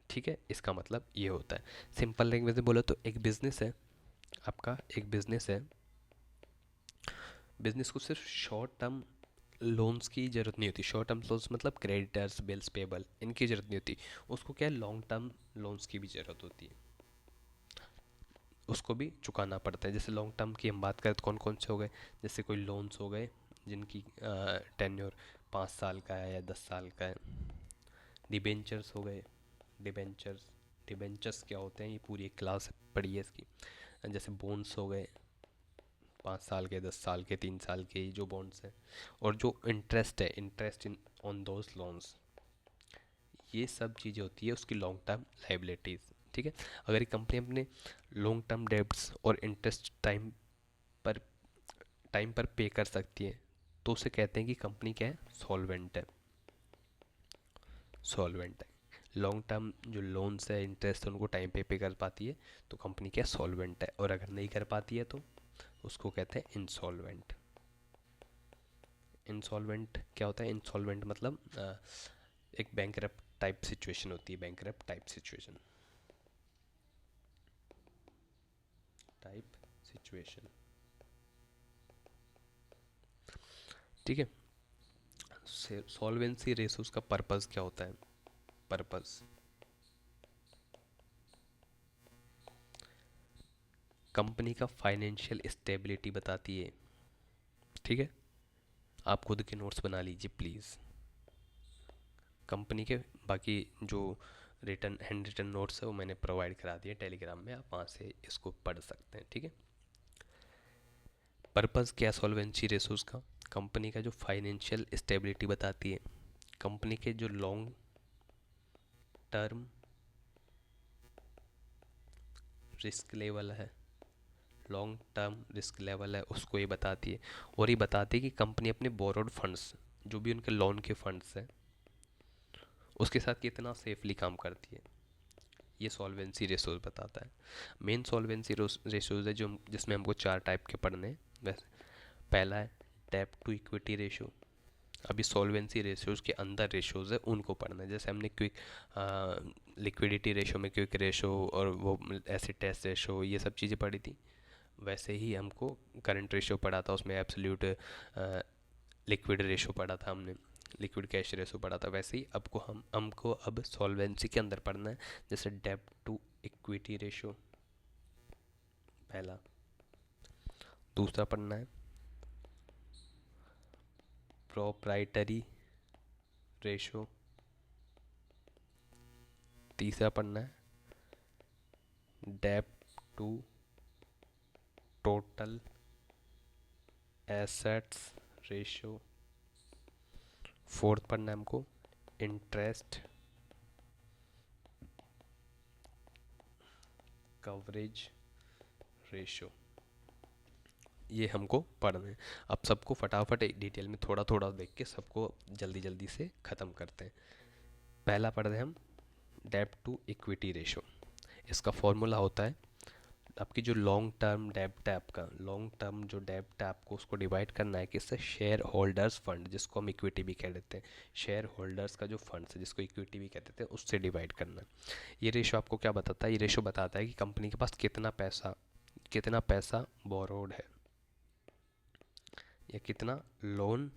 Speaker 1: ठीक है, इसका मतलब ये होता है, सिंपल लैंग्वेज में बोलो तो एक बिजनेस है, आपका एक बिजनेस है, बिजनेस को सिर्फ शॉर्ट टर्म लोन्स की ज़रूरत नहीं होती। शॉर्ट टर्म लोन्स मतलब क्रेडिटर्स, बिल्स पेबल, इनकी ज़रूरत नहीं होती। उसको क्या है, लॉन्ग टर्म लोन्स की भी ज़रूरत होती है, उसको भी चुकाना पड़ता है। जैसे लॉन्ग टर्म की हम बात करें तो कौन कौन से हो गए, जैसे कोई लोन्स हो गए जिनकी टेन्योर 5 साल का है या 10 साल का है। डिबेंचर्स हो गए, डिबेंचर्स, डिबेंचर्स क्या होते हैं, ये पूरी एक क्लास पड़ी है इसकी। जैसे बॉन्ड्स हो गए 5 साल के, 10 साल के, 3 साल के, जो बॉन्ड्स हैं। और जो इंटरेस्ट है, interest in on those loans, ये सब चीज़ें होती है उसकी लॉन्ग टर्म लाइबिलिटीज़। ठीक है, अगर एक कंपनी अपने लॉन्ग टर्म डेब्ट्स और इंटरेस्ट पर टाइम पर पे कर सकती है तो उसे कहते हैं कि कंपनी क्या है, सॉल्वेंट है, सॉल्वेंट है। लॉन्ग टर्म जो लोन्स है, इंटरेस्ट है, उनको टाइम पे कर पाती है तो कंपनी क्या, सॉल्वेंट है। और अगर नहीं कर पाती है तो उसको कहते हैं इंसॉल्वेंट। इंसॉल्वेंट क्या होता है, इंसॉल्वेंट मतलब एक बैंकरप्ट टाइप सिचुएशन होती है, bankrupt type situation, type situation. ठीक है, सॉल्वेंसी रेशोज का पर्पस क्या होता है, पर्पस कंपनी का फाइनेंशियल स्टेबिलिटी बताती है। ठीक है, आप खुद के नोट्स बना लीजिए प्लीज़। कंपनी के बाकी जो रिटर्न हैंड रिटन नोट्स है वो मैंने प्रोवाइड करा दिए टेलीग्राम में, आप वहाँ से इसको पढ़ सकते हैं। ठीक है, पर्पस क्या सॉल्वेंसी रेशोज का, कंपनी का जो फाइनेंशियल स्टेबिलिटी बताती है, कंपनी के जो लॉन्ग टर्म रिस्क लेवल है, लॉन्ग टर्म रिस्क लेवल है, उसको ये बताती है। और ये बताती है कि कंपनी अपने बोरोड फंड्स, जो भी उनके लोन के फंड्स हैं, उसके साथ कितना सेफली काम करती है, ये सॉल्वेंसी रेशोज बताता है। मेन सॉल्वेंसी रेशोज है जो जिसमें हमको 4 टाइप के पढ़ने हैं। वैसे पहला है डेब्ट टू इक्विटी रेशो। अभी सॉल्वेंसी रेशोज के अंदर रेशोज है उनको पढ़ना है। जैसे हमने क्विक लिक्विडिटी रेशो में क्विक रेशो और वो एसिड टेस्ट रेशो, ये सब चीज़ें पढ़ी थी। वैसे ही हमको करंट रेशो पढ़ा था, उसमें एब्सोल्यूट लिक्विड रेशो पढ़ा था हमने, लिक्विड कैश रेशो पढ़ा था। वैसे ही हमको अब सॉल्वेंसी के अंदर पढ़ना है। जैसे डेब्ट टू इक्विटी रेशो पहला, दूसरा पढ़ना है प्रोप्राइटरी रेशो, तीसरा पढ़ना है डेब्ट to total assets ratio, fourth पढ़ना है हमको इंटरेस्ट कवरेज रेशो। ये हमको पढ़ना है। अब सबको फटाफट एक डिटेल में थोड़ा थोड़ा देख के सबको जल्दी जल्दी से ख़त्म करते हैं। पहला पढ़ रहे हैं हम डेब्ट टू इक्विटी रेशो। इसका फॉर्मूला होता है, आपकी जो लॉन्ग टर्म डेब्ट है, आपका लॉन्ग टर्म जो डेब्ट है, आपको उसको डिवाइड करना है किससे, शेयर होल्डर्स फंड, जिसको हम इक्विटी भी कह देते हैं। शेयर होल्डर्स का जो फंड है जिसको इक्विटी भी कह देते हैं, उससे डिवाइड करना है। ये रेशो आपको क्या बताता है, ये रेशो बताता है कि कंपनी के पास कितना पैसा बोरोड है या कितना लोन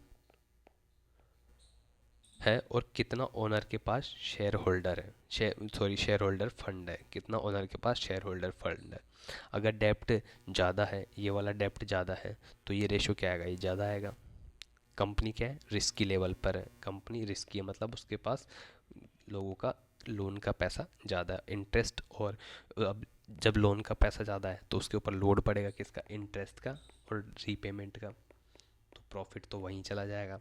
Speaker 1: है और कितना ओनर के पास शेयर होल्डर है, शेयर होल्डर फंड है, कितना ओनर के पास शेयर होल्डर फंड है। अगर डेप्ट ज़्यादा है, ये वाला डेप्ट ज़्यादा है, तो ये रेशो क्या आएगा, ये ज़्यादा आएगा। कंपनी क्या है, रिस्की लेवल पर है, कंपनी रिस्की है, मतलब उसके पास लोगों का लोन का पैसा ज़्यादा, इंटरेस्ट। और अब जब लोन का पैसा ज़्यादा है तो उसके ऊपर लोड पड़ेगा किसका, इंटरेस्ट का और रीपेमेंट का, तो प्रॉफिट तो वहीं चला जाएगा।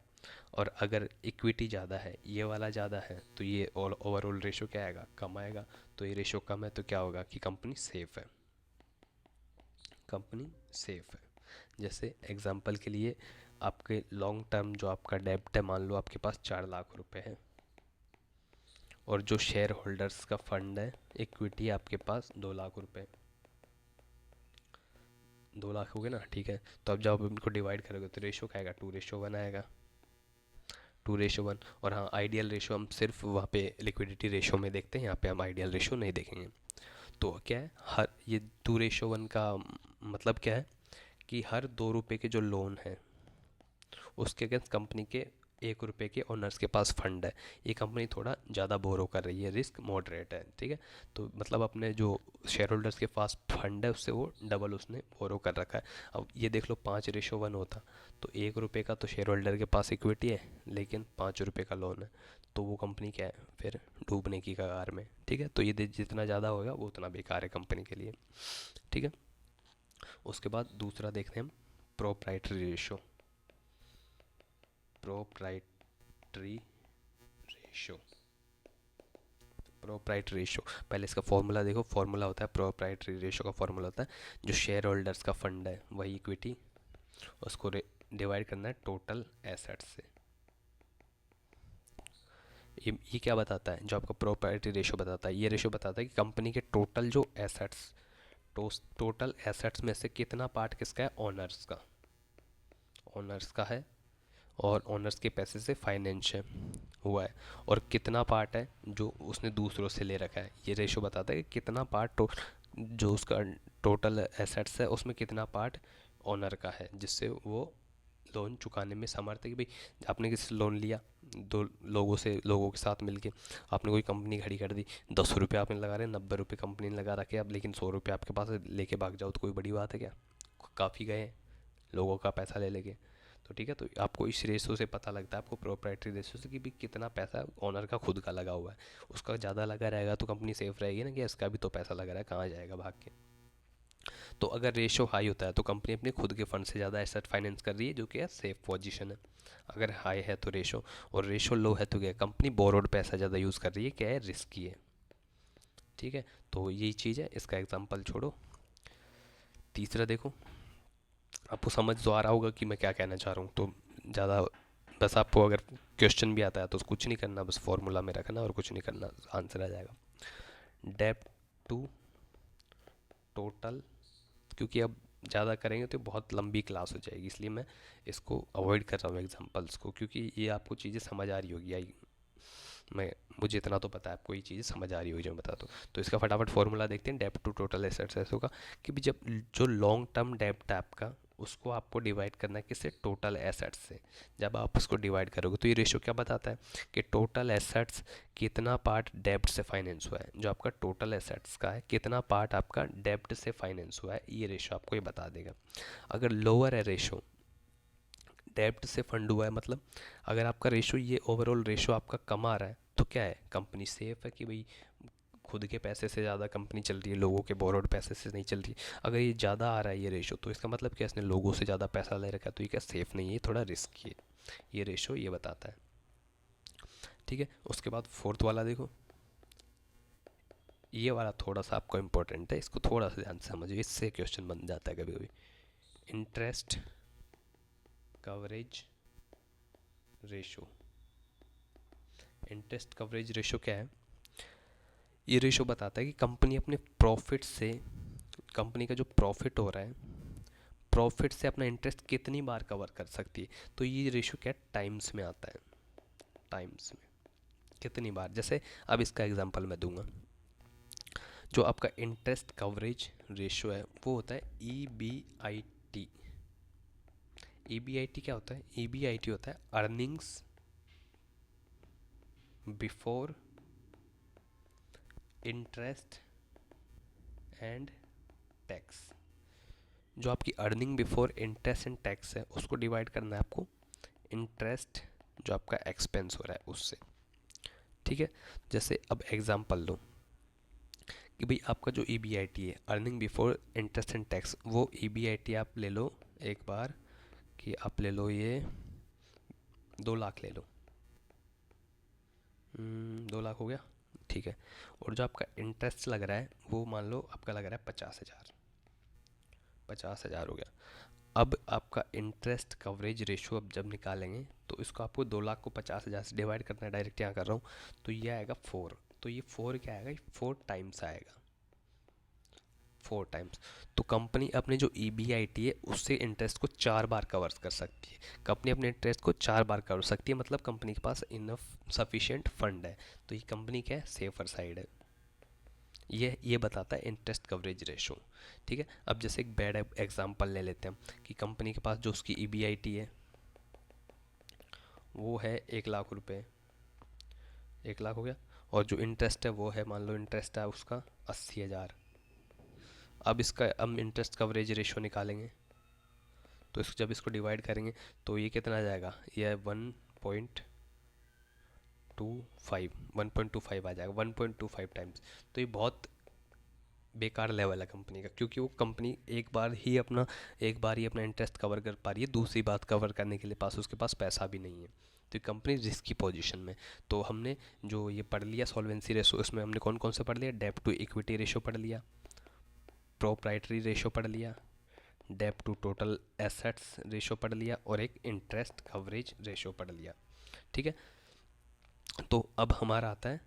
Speaker 1: और अगर इक्विटी ज़्यादा है, ये वाला ज़्यादा है, तो ये ओवरऑल रेशो क्या आएगा, कम आएगा। तो ये रेशो कम है तो क्या होगा कि कंपनी सेफ़ है, कंपनी सेफ़ है। जैसे एग्जांपल के लिए आपके लॉन्ग टर्म जो आपका डेब्ट है, मान लो आपके पास 4 लाख रुपए है, और जो शेयर होल्डर्स का फंड है, इक्विटी आपके पास 2 लाख रुपए, 2 लाख हो गए ना, ठीक है। तो अब जब आप इनको डिवाइड करोगे तो रेशो क्या आएगा, 2:1 आएगा, 2:1। और हाँ, आइडियल रेशो हम सिर्फ वहाँ पे लिक्विडिटी रेशो में देखते हैं, यहाँ पे हम आइडियल रेशो नहीं देखेंगे। तो क्या है, ये 2:1 का मतलब क्या है कि हर 2 रुपये के जो लोन है, उसके अगेंस्ट कंपनी के 1 रुपये के ओनर्स के पास फंड है, ये कंपनी थोड़ा ज़्यादा बोरो कर रही है, रिस्क मॉडरेट है, ठीक है। तो मतलब अपने जो शेयर होल्डर्स के पास फंड है उससे वो डबल उसने बोरो कर रखा है। अब ये देख लो 5:1 होता तो 1 रुपये का तो शेयर होल्डर के पास इक्विटी है, लेकिन 5 रुपये का लोन है, तो वो कंपनी क्या है फिर डूबने की कगार में, ठीक है। तो ये जितना ज़्यादा होगा वो उतना बेकार है कंपनी के लिए, ठीक है। उसके बाद दूसरा देखते हैं हम, proprietary ratio. Proprietary ratio, proprietary ratio, पहले इसका फॉर्मूला देखो। फॉर्मूला होता है प्रोप्राइटरी रेशो का फॉर्मूला होता है जो शेयर होल्डर्स का फंड है वही इक्विटी, उसको डिवाइड करना है टोटल एसेट्स से। ये क्या बताता है, जो आपका प्रोप्राइटरी रेशो बताता है, ये रेशो बताता है कि कंपनी के टोटल जो एसेट्स, टोटल एसेट्स में से कितना पार्ट किसका है, ओनर्स का, ओनर्स का है और ओनर्स के पैसे से फाइनेंस हुआ है, और कितना पार्ट है जो उसने दूसरों से ले रखा है। ये रेशो बताता है कि कितना पार्ट जो उसका टोटल एसेट्स है उसमें कितना पार्ट ओनर का है, जिससे वो लोन चुकाने में समर्थ है। कि भाई आपने किसी से लोन लिया, दो लोगों से, लोगों के साथ मिलके आपने कोई कंपनी खड़ी कर दी, 10 रुपये आपने लगा रहे, 90 रुपये कंपनी ने लगा रखे, अब लेकिन 100 रुपये आपके पास लेके भाग जाओ तो कोई बड़ी बात है क्या, काफ़ी गए लोगों का पैसा ले लेके। तो ठीक है, तो आपको इस रेशो से पता लगता है, आपको प्रोप्राइटरी रेशो से, कि भाई कितना पैसा ओनर का खुद का लगा हुआ है। उसका ज़्यादा लगा रहेगा तो कंपनी सेफ रहेगी ना, कि इसका भी तो पैसा लगा रहा है, कहाँ जाएगा भाग के। तो अगर रेशो हाई होता है तो कंपनी अपने खुद के फंड से ज़्यादा एसेट फाइनेंस कर रही है, जो कि है सेफ पोजीशन है, अगर हाई है तो रेशो। और रेशो लो है तो क्या, कंपनी बोरोड पैसा ज़्यादा यूज़ कर रही है, क्या है, रिस्की है, ठीक है। तो यही चीज़ है, इसका एग्जांपल छोड़ो। तीसरा देखो, आपको समझ तो आ रहा होगा कि मैं क्या कहना चाह रहा हूँ, तो ज़्यादा बस आपको अगर क्वेश्चन भी आता है तो कुछ नहीं करना, बस फॉर्मूला में रखना और कुछ नहीं करना, आंसर आ जाएगा। डेप्ट टू टोटल, क्योंकि अब ज़्यादा करेंगे तो बहुत लंबी क्लास हो जाएगी, इसलिए मैं इसको अवॉइड कर रहा हूँ एग्जांपल्स को, क्योंकि ये आपको चीज़ें समझ आ रही होगी। आई मैं मुझे इतना तो पता है आपको ये चीज़ें समझ आ रही होगी जो मैं बताता हूँ। तो इसका फटाफट फॉर्मूला देखते हैं, डेप्ट टू टोटल एसेट्स ऐसे होगा कि भी जब जो लॉन्ग टर्म डेप्ट है आपका, उसको आपको डिवाइड करना है किससे, टोटल एसेट्स से। जब आप उसको डिवाइड करोगे तो ये रेशो क्या बताता है कि टोटल एसेट्स कितना पार्ट डेब्ट से फाइनेंस हुआ है, जो आपका टोटल एसेट्स का है कितना पार्ट आपका डेब्ट से फाइनेंस हुआ है, ये रेशो आपको ये बता देगा। अगर लोअर है रेशो, डेब्ट से फंड हुआ है, मतलब अगर आपका रेशो, ये ओवरऑल रेशो आपका कम आ रहा है, तो क्या है, कंपनी सेफ है, कि भाई खुद के पैसे से ज़्यादा कंपनी चल रही है, लोगों के बोरोड पैसे से नहीं चल रही। अगर ये ज़्यादा आ रहा है ये रेशो, तो इसका मतलब क्या, इसने लोगों से ज़्यादा पैसा ले रखा है, तो ये क्या सेफ़ नहीं है, ये थोड़ा रिस्की है, ये रेशो ये बताता है, ठीक है। उसके बाद फोर्थ वाला देखो, ये वाला थोड़ा सा आपको इम्पोर्टेंट है, इसको थोड़ा सा ध्यान से समझिए, इससे क्वेश्चन बन जाता है कभी कभी। Interest coverage ratio, interest coverage ratio क्या है, ये रेशो बताता है कि कंपनी अपने प्रॉफिट से, कंपनी का जो प्रॉफिट हो रहा है, प्रॉफिट से अपना इंटरेस्ट कितनी बार कवर कर सकती है। तो ये रेशो क्या है, टाइम्स में आता है, टाइम्स में कितनी बार। जैसे अब इसका एग्जांपल मैं दूंगा, जो आपका इंटरेस्ट कवरेज रेशो है वो होता है EBIT। EBIT क्या होता है, EBIT होता है earnings before interest and tax. जो आपकी earning before interest and tax है उसको डिवाइड करना है आपको इंटरेस्ट जो आपका एक्सपेंस हो रहा है उससे, ठीक है। जैसे अब एग्जांपल लो कि भाई आपका जो EBIT है, earning before interest and tax, वो EBIT आप ले लो एक बार, कि आप ले लो ये 2 लाख ले लो, 2 लाख हो गया, ठीक है। और जो आपका इंटरेस्ट लग रहा है वो मान लो आपका लग रहा है 50,000, 50,000 हो गया। अब आपका इंटरेस्ट कवरेज रेशो अब जब निकालेंगे तो इसको आपको 2 लाख को 50,000 से डिवाइड करना है, डायरेक्ट यहाँ कर रहा हूँ, तो ये आएगा 4। तो ये 4 क्या आएगा, 4 टाइम्स आएगा, 4 टाइम्स। तो कंपनी अपने जो EBIT है उससे इंटरेस्ट को 4 बार कवर कर सकती है, कंपनी अपने इंटरेस्ट को 4 बार कवर सकती है, मतलब कंपनी के पास इनफ सफिशिएंट फंड है, तो ये कंपनी क्या है, सेफर साइड है। ये बताता है इंटरेस्ट कवरेज रेशो, ठीक है। अब जैसे एक बैड एग्जांपल ले लेते हैं कि कंपनी के पास जो उसकी EBIT है वो है 1 लाख रुपए, 1 लाख हो गया। और जो इंटरेस्ट है वो है, मान लो इंटरेस्ट है उसका 80 हज़ार। अब इसका हम इंटरेस्ट कवरेज रेशो निकालेंगे, तो जब इसको डिवाइड करेंगे तो ये कितना आ जाएगा, ये है 1.25 आ जाएगा, 1.25 टाइम्स। तो ये बहुत बेकार लेवल है कंपनी का, क्योंकि वो कंपनी एक बार ही अपना इंटरेस्ट कवर कर पा रही है, दूसरी बात कवर करने के लिए उसके पास पैसा भी नहीं है। तो ये कंपनी रिस्क की पोजीशन में। तो हमने जो ये पढ़ लिया सॉल्वेंसी रेशो, इसमें हमने कौन कौन से पढ़ लिया, डेब्ट टू इक्विटी रेशो पढ़ लिया, प्रोप्राइटरी रेशो पढ़ लिया, डेब्ट टू टोटल एसेट्स रेशो पढ़ लिया, और एक इंटरेस्ट कवरेज रेशो पढ़ लिया। ठीक है। तो अब हमारा आता है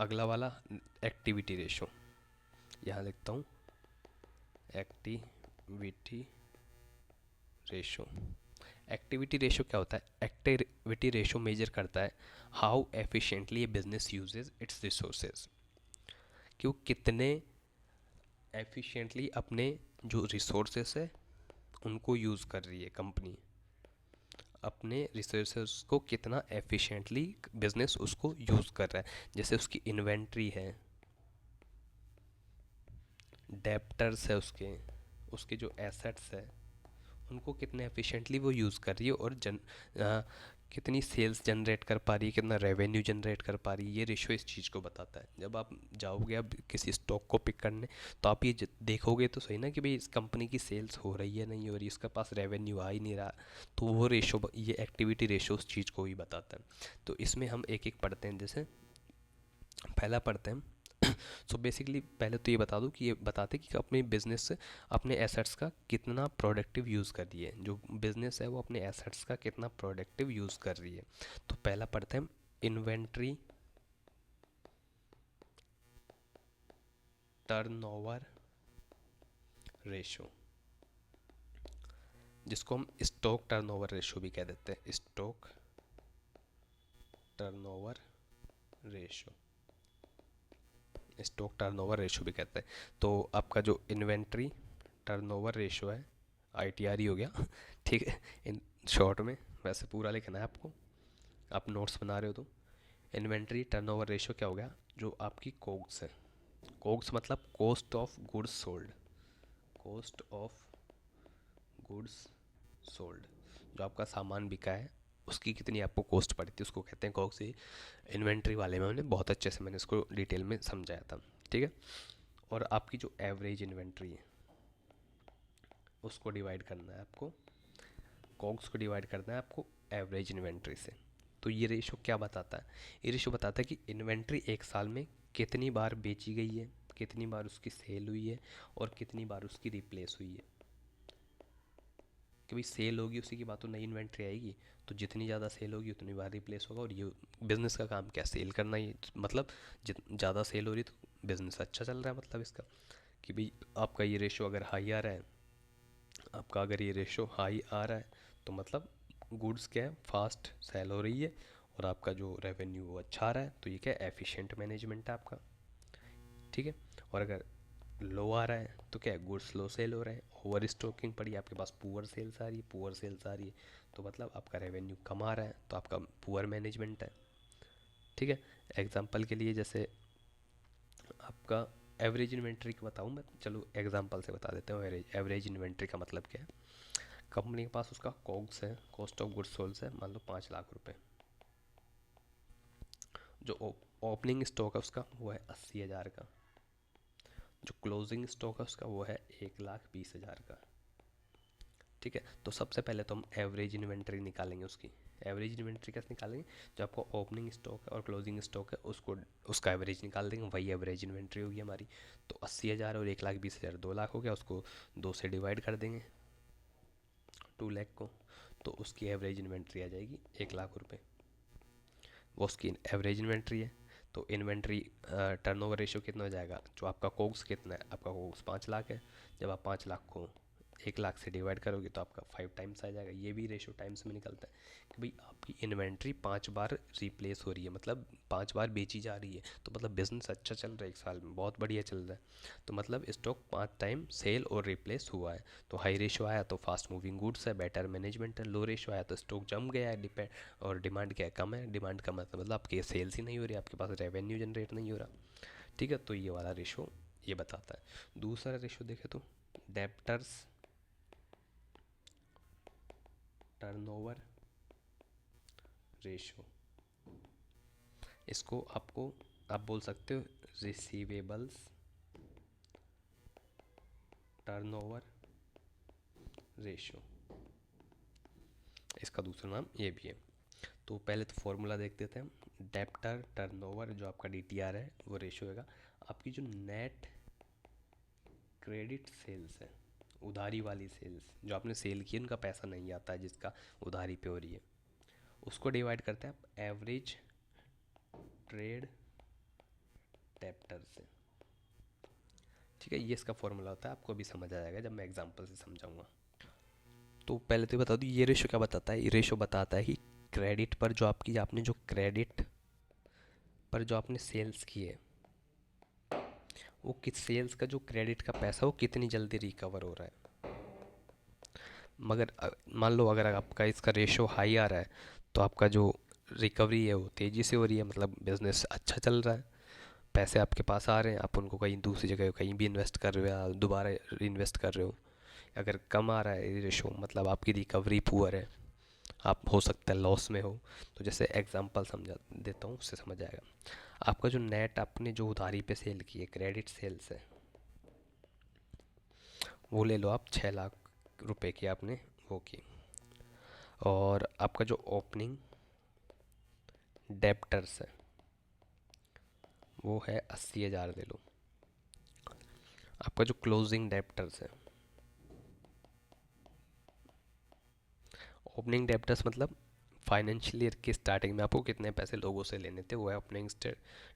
Speaker 1: अगला वाला, एक्टिविटी रेशो। यहाँ लिखता हूँ एक्टिविटी रेशो। एक्टिविटी रेशो क्या होता है, एक्टिविटी रेशो मेजर करता है how efficiently a business uses it's resources, कि वो कितने एफिशिएंटली अपने जो रिसोर्सेस है उनको यूज़ कर रही है कंपनी, अपने रिसोर्सेज को कितना एफिशिएंटली बिजनेस उसको यूज़ कर रहा है। जैसे उसकी इन्वेंट्री है, डेप्टर्स है, उसके जो एसेट्स है उनको कितने एफिशिएंटली वो यूज़ कर रही है, और कितनी सेल्स जनरेट कर पा रही है, कितना रेवेन्यू जनरेट कर पा रही है। ये रेशो इस चीज़ को बताता है। जब आप जाओगे अब किसी स्टॉक को पिक करने, तो आप ये देखोगे तो सही ना कि भाई इस कंपनी की सेल्स हो रही है नहीं हो रही, इसके पास रेवेन्यू आ ही नहीं रहा, तो वो रेशो, ये एक्टिविटी रेशो उस चीज़ को ही बताता है। तो इसमें हम एक एक पढ़ते हैं। जैसे पहला पढ़ते हैं। सो बेसिकली पहले तो ये बता दूं कि ये बताते कि अपने बिजनेस से अपने एसेट्स का कितना प्रोडक्टिव यूज़ कर रही है, जो बिजनेस है वो अपने एसेट्स का कितना प्रोडक्टिव यूज़ कर रही है। तो पहला पढ़ते हैं इन्वेंट्री टर्नओवर रेशो, जिसको हम स्टॉक टर्नओवर रेशो भी कह देते हैं, stock turnover ratio, stock turnover ratio भी कहते हैं। तो आपका जो इन्वेंट्री टर्नओवर रेशो है, आईटीआर ही हो गया ठीक है इन शॉर्ट में, वैसे पूरा लिखना है आपको, आप नोट्स बना रहे हो तो। इन्वेंट्री टर्नओवर रेशो क्या हो गया, जो आपकी कोग्स है, कोग्स मतलब cost of goods sold, cost of goods sold, जो आपका सामान बिका है उसकी कितनी आपको कॉस्ट पड़ी थी, उसको कहते हैं कॉग्स। ही इन्वेंट्री वाले में मैंने बहुत अच्छे से इसको डिटेल में समझाया था। ठीक है। और आपकी जो एवरेज इन्वेंट्री है उसको डिवाइड करना है आपको, कॉग्स को डिवाइड करना है आपको एवरेज इन्वेंट्री से। तो ये रेशो क्या बताता है, ये रेशो बताता है कि इन्वेंट्री एक साल में कितनी बार बेची गई है, कितनी बार उसकी सेल हुई है, और कितनी बार उसकी रिप्लेस हुई है। कि भाई सेल होगी उसी की बात, तो नई इन्वेंट्री आएगी, तो जितनी ज़्यादा सेल होगी उतनी बार रिप्लेस होगा। और ये बिज़नेस का काम क्या, सेल करना ही, मतलब ज़्यादा सेल हो रही तो बिज़नेस अच्छा चल रहा है, मतलब इसका कि भाई आपका ये रेशो अगर हाई आ रहा है, आपका अगर ये रेशो हाई आ रहा है तो मतलब गुड्स क्या है, फास्ट सेल हो रही है, और आपका जो रेवेन्यू वो अच्छा आ रहा है, तो ये क्या है, एफिशिएंट मैनेजमेंट है आपका। ठीक है। और अगर लो आ रहा है तो क्या है, गुड्स स्लो सेल हो रहे हैं, ओवर स्टॉकिंग पड़ी, आपके पास पुअर सेल्स आ रही है, पुअर सेल्स आ रही है, तो मतलब आपका रेवेन्यू कम आ रहा है, तो आपका पुअर मैनेजमेंट है। ठीक है। एग्जांपल के लिए जैसे आपका एवरेज इन्वेंट्री का बताऊँ मैं, चलो एग्जांपल से बता देता हूँ। एवरेज इन्वेंट्री का मतलब क्या है, कंपनी के पास उसका कॉग्स है, कॉस्ट ऑफ गुड्स सोल्ड है, मान लो 5 लाख रुपए, जो ओपनिंग स्टॉक है उसका वो है 80 हज़ार का, जो क्लोजिंग स्टॉक है उसका वो है 1,20,000 का। ठीक है। तो सबसे पहले तो हम एवरेज इन्वेंट्री निकालेंगे उसकी। एवरेज इन्वेंट्री कैसे निकालेंगे, जो आपको ओपनिंग स्टॉक है और क्लोजिंग स्टॉक है उसको, उसका एवरेज निकाल देंगे, वही एवरेज इन्वेंट्री होगी हमारी। तो 80 हज़ार और 1,20,000 2 लाख हो गया, उसको 2 से डिवाइड कर देंगे 2 लाख को, तो उसकी एवरेज इन्वेंट्री आ जाएगी 1 लाख रुपये। वो उसकी एवरेज इन्वेंट्री है। तो इन्वेंट्री टर्नओवर रेशियो कितना हो जाएगा, जो आपका कोग्स कितना है, आपका कोग्स 5 लाख है, जब आप 5 लाख को 1 लाख से डिवाइड करोगे तो आपका 5 टाइम्स आ जाएगा। ये भी रेशो टाइम्स में निकलता है कि भाई आपकी इन्वेंट्री 5 बार रिप्लेस हो रही है, मतलब 5 बार बेची जा रही है, तो मतलब बिजनेस अच्छा चल रहा है, 1 साल में बहुत बढ़िया चल रहा है। तो मतलब स्टॉक 5 टाइम सेल और रिप्लेस हुआ है। तो हाई रेशो आया तो फास्ट मूविंग गुड्स है, बेटर मैनेजमेंट है। लो रेशो आया तो स्टॉक जम गया है, डिपेंड और डिमांड क्या है, कम है। डिमांड का मतलब आपके सेल्स ही नहीं हो रही, आपके पास रेवेन्यू जनरेट नहीं हो रहा। ठीक है, तो ये वाला रेशो ये बताता है। दूसरा रेशो देखे तो डेप्टर्स टर्नओवर रेशो, इसको आपको आप बोल सकते हो रिसीवेबल्स टर्नओवर रेशो, इसका दूसरा नाम ये भी है। तो पहले तो फॉर्मूला देख देते हैं हम। डेप्टर टर्नओवर जो आपका डीटीआर है वो रेशो होगा आपकी जो नेट क्रेडिट सेल्स है, उधारी वाली सेल्स जो आपने सेल की उनका पैसा नहीं आता है जिसका उधारी पे हो रही है, उसको डिवाइड करते हैं आप एवरेज ट्रेड डेप्टर से। ठीक है, ये इसका फॉर्मूला होता है, आपको अभी समझ आ जाएगा जब मैं एग्जांपल से समझाऊंगा। तो पहले तो बता दूँ ये रेशो क्या बताता है। ये रेशो बताता है कि क्रेडिट पर जो आपकी आपने जो क्रेडिट पर जो आपने सेल्स की है वो किस सेल्स का जो क्रेडिट का पैसा वो कितनी जल्दी रिकवर हो रहा है। मगर मान लो अगर आपका इसका रेशो हाई आ रहा है तो आपका जो रिकवरी है वो तेज़ी से हो रही है, मतलब बिजनेस अच्छा चल रहा है, पैसे आपके पास आ रहे हैं, आप उनको कहीं दूसरी जगह कहीं भी इन्वेस्ट कर रहे हो या दोबारा इन्वेस्ट कर रहे हो। अगर कम आ रहा है रेशो मतलब आपकी रिकवरी पुअर है, आप हो सकता है लॉस में हो। तो जैसे एग्जांपल समझा देता हूँ, उससे समझ आएगा। आपका जो नेट आपने जो उधारी पे सेल की है, क्रेडिट सेल्स है, वो ले लो आप 6 लाख रुपए की आपने वो की, और आपका जो ओपनिंग डेप्टर्स है वो है 80,000 ले लो। आपका जो क्लोजिंग डेप्टर्स है, ओपनिंग डेप्टर्स मतलब फाइनेंशियल ईयर की स्टार्टिंग में आपको कितने पैसे लोगों से लेने थे वो है ओपनिंग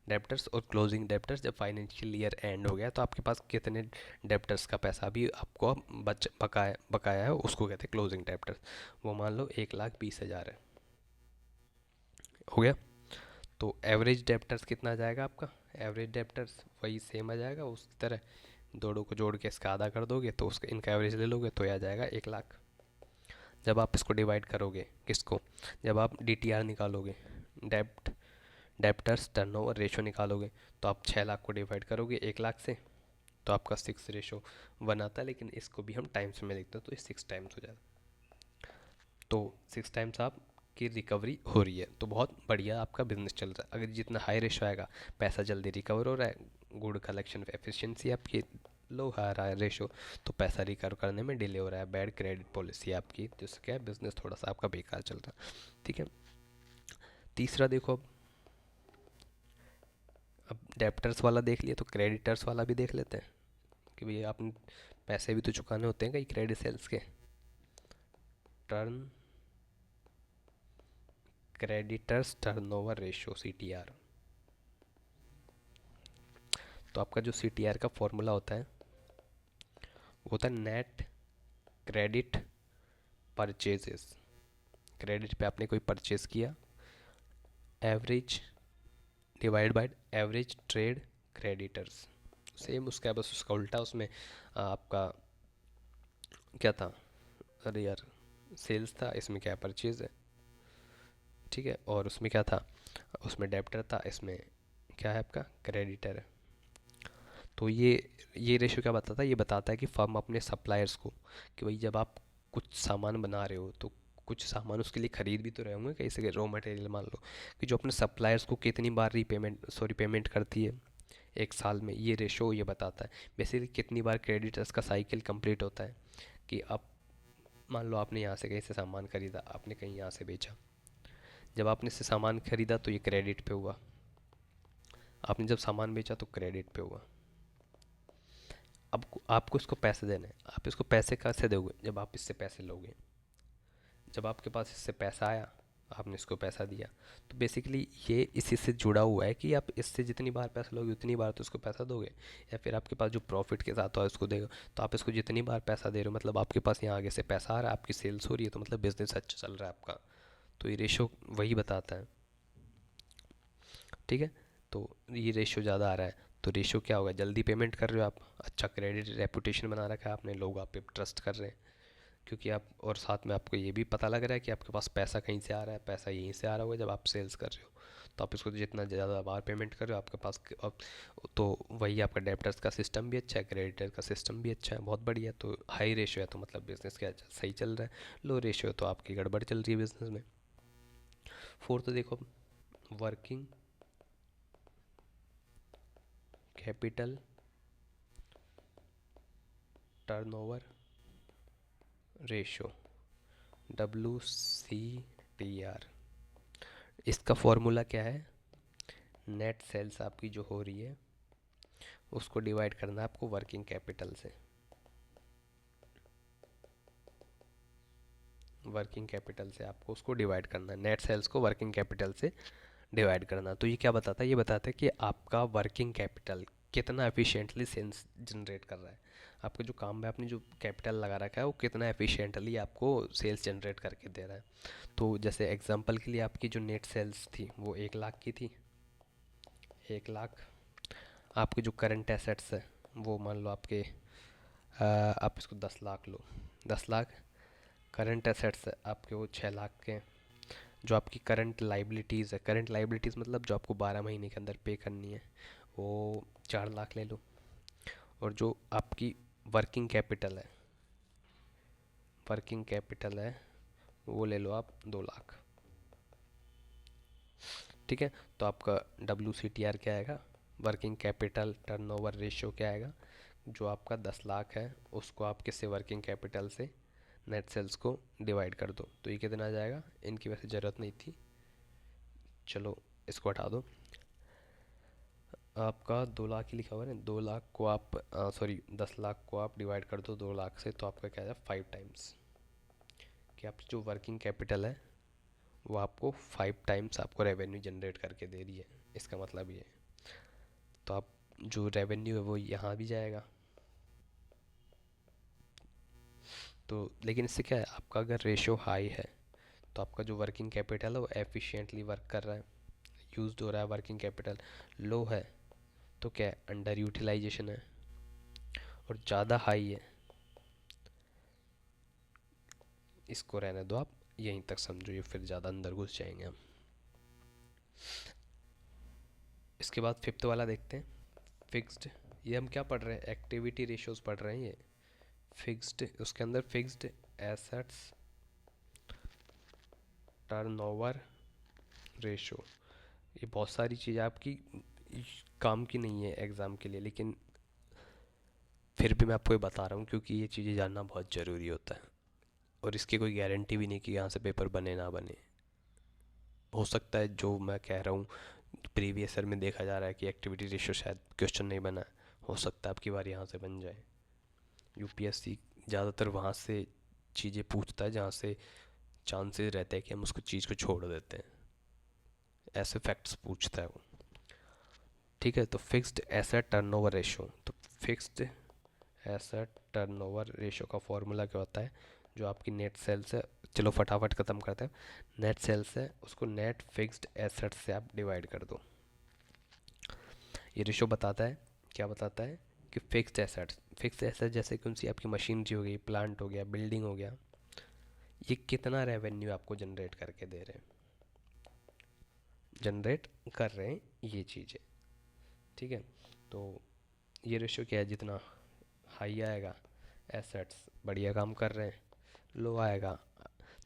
Speaker 1: डेप्टर्स। और क्लोजिंग डेप्टर्स जब फाइनेंशियल ईयर एंड हो गया तो आपके पास कितने डेप्टर्स का पैसा भी आपको बच बकाया बकाया है उसको कहते हैं क्लोजिंग डेप्टर्स। वो मान लो 1,20,000 है, हो गया। तो एवरेज डेप्टर्स कितना आ जाएगा आपका, एवरेज डेप्टर्स वही सेम आ जाएगा उस तरह, दोनों को जोड़ के इसका आधा कर दोगे तो उसका इनका एवरेज ले लोगे तो ये आ जाएगा 1 लाख। जब आप इसको डिवाइड करोगे किसको, जब आप डीटीआर निकालोगे, डेप्ट डेप्टर्स टर्नओवर रेशो निकालोगे, तो आप 6 लाख को डिवाइड करोगे 1 लाख से तो आपका 6:1 आता है, लेकिन इसको भी हम टाइम्स में लिखते हैं तो ये 6 टाइम्स हो जाएगा। तो 6 टाइम्स आपकी रिकवरी हो रही है, तो बहुत बढ़िया आपका बिजनेस चल रहा है। अगर जितना हाई रेशो आएगा पैसा जल्दी रिकवर हो रहा है, गुड कलेक्शन एफिशिएंसी आपकी लो आ रहा है रेशो, तो पैसा रिकवर करने में डिले हो रहा है, बैड क्रेडिट पॉलिसी आपकी, जिससे क्या है बिजनेस थोड़ा सा आपका बेकार चल रहा है। ठीक है, तीसरा देखो अब डेप्टर्स वाला देख लिया तो क्रेडिटर्स वाला भी देख लेते हैं कि भाई आपने पैसे भी तो चुकाने होते हैं कई क्रेडिट सेल्स के। Turn creditors turnover ratio CTR, तो आपका जो सीटीआर का फॉर्मूला होता है वो होता है नेट क्रेडिट परचेजेस। क्रेडिट पे आपने कोई परचेज किया, average divide by average trade creditors, same उसका बस उसका उल्टा, उसमें आपका क्या था, अरे यार सेल्स था, इसमें क्या परचेज है। ठीक है, और उसमें क्या था, उसमें डेप्टर था, इसमें क्या है आपका क्रेडिटर है। तो ये रेशियो क्या बताता है, ये बताता है कि फर्म अपने सप्लायर्स को, कि भाई जब आप कुछ सामान बना रहे हो तो कुछ सामान उसके लिए खरीद भी तो रहे होंगे कहीं से, रॉ मटेरियल मान लो, कि जो अपने सप्लायर्स को कितनी बार पेमेंट करती है 1 साल में, ये रेशो ये बताता है बेसिकली कितनी बार क्रेडिटर्स का साइकिल कंप्लीट होता है। कि आप मान लो आपने यहाँ से कहीं से सामान खरीदा, आपने कहीं यहाँ से बेचा, जब आपने इससे सामान खरीदा तो ये क्रेडिट पे हुआ, आपने जब सामान बेचा तो क्रेडिट पे हुआ। अब आपको इसको पैसे देने, आप इसको पैसे कैसे दोगे, जब आप इससे पैसे लोगे, जब आपके पास इससे पैसा आया आपने इसको पैसा दिया। तो बेसिकली ये इसी से जुड़ा हुआ है कि आप इससे जितनी बार पैसा लोगे उतनी बार तो उसको पैसा दोगे, या फिर आपके पास जो प्रॉफिट के साथ हो उसको देगा। तो आप इसको जितनी बार पैसा दे रहे हो मतलब आपके पास यहाँ आगे से पैसा आ रहा है, आपकी सेल्स हो रही है, तो मतलब बिजनेस अच्छा चल रहा है आपका। तो ये रेशो वही बताता है। ठीक है। तो ये रेशो ज़्यादा आ रहा है, तो रेशो क्या होगा, जल्दी पेमेंट कर रहे हो आप, अच्छा क्रेडिट रेपुटेशन बना रखा है आपने, लोग आप पे ट्रस्ट कर रहे हैं क्योंकि आप, और साथ में आपको ये भी पता लग रहा है कि आपके पास पैसा कहीं से आ रहा है, पैसा यहीं से आ रहा होगा जब आप सेल्स कर रहे हो। तो आप इसको जितना ज़्यादा बार पेमेंट कर रहे हो आपके पास तो वही आपका डेप्टर्स का सिस्टम भी अच्छा है, क्रेडिटर का सिस्टम भी अच्छा है, बहुत बढ़िया। तो हाई रेशियो है तो मतलब बिज़नेस क्या सही चल रहा है, लो रेशियो है तो आपकी गड़बड़ चल रही है बिज़नेस में। फोर्थ देखो, working capital turnover ratio, WCTR। इसका फॉर्मूला क्या है, नेट सेल्स आपकी जो हो रही है उसको डिवाइड करना है आपको वर्किंग कैपिटल से। वर्किंग कैपिटल से आपको उसको डिवाइड करना है, नेट सेल्स को वर्किंग कैपिटल से डिवाइड करना। तो ये क्या बताता है, ये बताता है कि आपका वर्किंग कैपिटल कितना एफिशिएंटली सेल्स जनरेट कर रहा है। आपके जो काम में आपने जो कैपिटल लगा रखा है वो कितना एफिशिएंटली आपको सेल्स जनरेट करके दे रहा है। तो जैसे एग्जांपल के लिए आपकी जो नेट सेल्स थी वो 1 लाख की थी, 1 लाख। आपके जो करंट एसेट्स है वो मान लो आपके आप इसको 10 लाख लो, 10 लाख। करंट एसेट्स आपके वो 6 लाख के हैं। जो आपकी करंट लाइबिलिटीज़ है, करंट लाइबिलिटीज़ मतलब जो आपको 12 महीने के अंदर पे करनी है, वो 4 लाख ले लो। और जो आपकी वर्किंग कैपिटल है, वर्किंग कैपिटल है वो ले लो आप 2 लाख। ठीक है। तो आपका WCTR क्या आएगा, वर्किंग कैपिटल टर्नओवर रेशियो क्या आएगा, जो आपका 10 लाख है उसको आप किससे, वर्किंग कैपिटल से नेट सेल्स को डिवाइड कर दो। तो ये कितना आ जाएगा, इनकी वैसे ज़रूरत नहीं थी, चलो इसको हटा दो। आपका 2 लाख ही लिखा हुआ है ना, 2 लाख को आप सॉरी 10 लाख को आप डिवाइड कर दो 2 लाख से, तो आपका क्या है 5 टाइम्स, कि आपकी जो वर्किंग कैपिटल है वो आपको 5 टाइम्स आपको रेवेन्यू जनरेट करके दे रही है। इसका मतलब ये, तो आप जो रेवेन्यू है वो यहाँ भी जाएगा। तो लेकिन इससे क्या है, आपका अगर रेशो हाई है तो आपका जो वर्किंग कैपिटल है वो एफिशिएंटली वर्क कर रहा है, यूज़ हो रहा है। वर्किंग कैपिटल लो है तो क्या है, अंडर यूटिलाइजेशन है। और ज़्यादा हाई है, इसको रहने दो आप, यहीं तक समझो, ये फिर ज़्यादा अंदर घुस जाएंगे हम। इसके बाद फिफ्थ वाला देखते हैं, फिक्स्ड। ये हम क्या पढ़ रहे हैं, एक्टिविटी रेशियोज पढ़ रहे हैं ये। फिक्स्ड, उसके अंदर फिक्स्ड एसेट्स टर्नओवर रेशो, ये बहुत सारी चीज़ें आपकी काम की नहीं है एग्ज़ाम के लिए, लेकिन फिर भी मैं आपको ये बता रहा हूँ क्योंकि ये चीज़ें जानना बहुत ज़रूरी होता है। और इसकी कोई गारंटी भी नहीं कि यहाँ से पेपर बने ना बने। हो सकता है जो मैं कह रहा हूँ प्रीवियस ईयर में देखा जा रहा है कि एक्टिविटी रेशियो शायद क्वेश्चन नहीं बना है, हो सकता है आपकी बार यहाँ से बन जाए। यूपीएससी ज़्यादातर वहाँ से चीज़ें पूछता है जहाँ से चांसेस रहते हैं कि हम उसको चीज़ को छोड़ देते हैं, ऐसे फैक्ट्स पूछता है वो। ठीक है। तो फिक्स्ड एसेट टर्नओवर रेशियो, तो फिक्स्ड एसेट टर्नओवर रेशियो का फॉर्मूला क्या होता है, जो आपकी नेट सेल्स है, चलो फटाफट ख़त्म करते हैं। नेट सेल्स है उसको नेट फिक्स्ड एसेट से आप डिवाइड कर दो। ये रेशियो बताता है, क्या बताता है कि फिक्स्ड एसेट जैसे कौन सी, आपकी मशीनरी हो गई, प्लांट हो गया, बिल्डिंग हो गया, ये कितना रेवेन्यू आपको जनरेट करके दे रहे हैं, जनरेट कर रहे हैं ये चीज़ें। ठीक है। तो ये रेशियो क्या है, जितना हाई आएगा एसेट्स बढ़िया काम कर रहे हैं, लो आएगा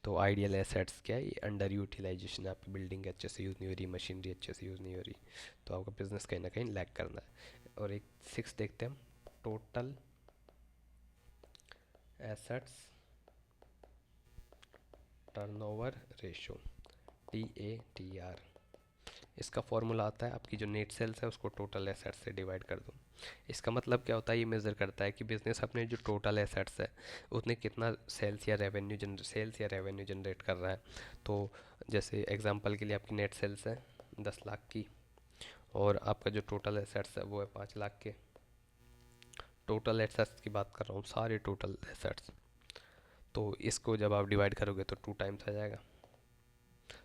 Speaker 1: तो आइडियल एसेट्स क्या है, ये अंडर यूटिलाइजेशन है, आपकी बिल्डिंग अच्छे से यूज़ नहीं हो रही, मशीनरी अच्छे से यूज़ नहीं हो रही, तो आपका बिजनेस कहीं ना कहीं लैग करना है। और एक 6 देखते हैं हम, total assets turnover ratio, TATR। इसका फॉर्मूला आता है, आपकी जो नेट सेल्स है उसको टोटल एसेट्स से डिवाइड कर दो। इसका मतलब क्या होता है, ये मेज़र करता है कि बिजनेस अपने जो टोटल एसेट्स है उतने कितना सेल्स या रेवेन्यू जनरेट कर रहा है। तो जैसे एग्जांपल के लिए आपकी नेट सेल्स है 10 लाख की, और आपका जो टोटल एसेट्स है वो है 5 लाख के। टोटल एसेट्स की बात कर रहा हूँ, सारे टोटल एसेट्स। तो इसको जब आप डिवाइड करोगे तो 2 टाइम्स आ जाएगा,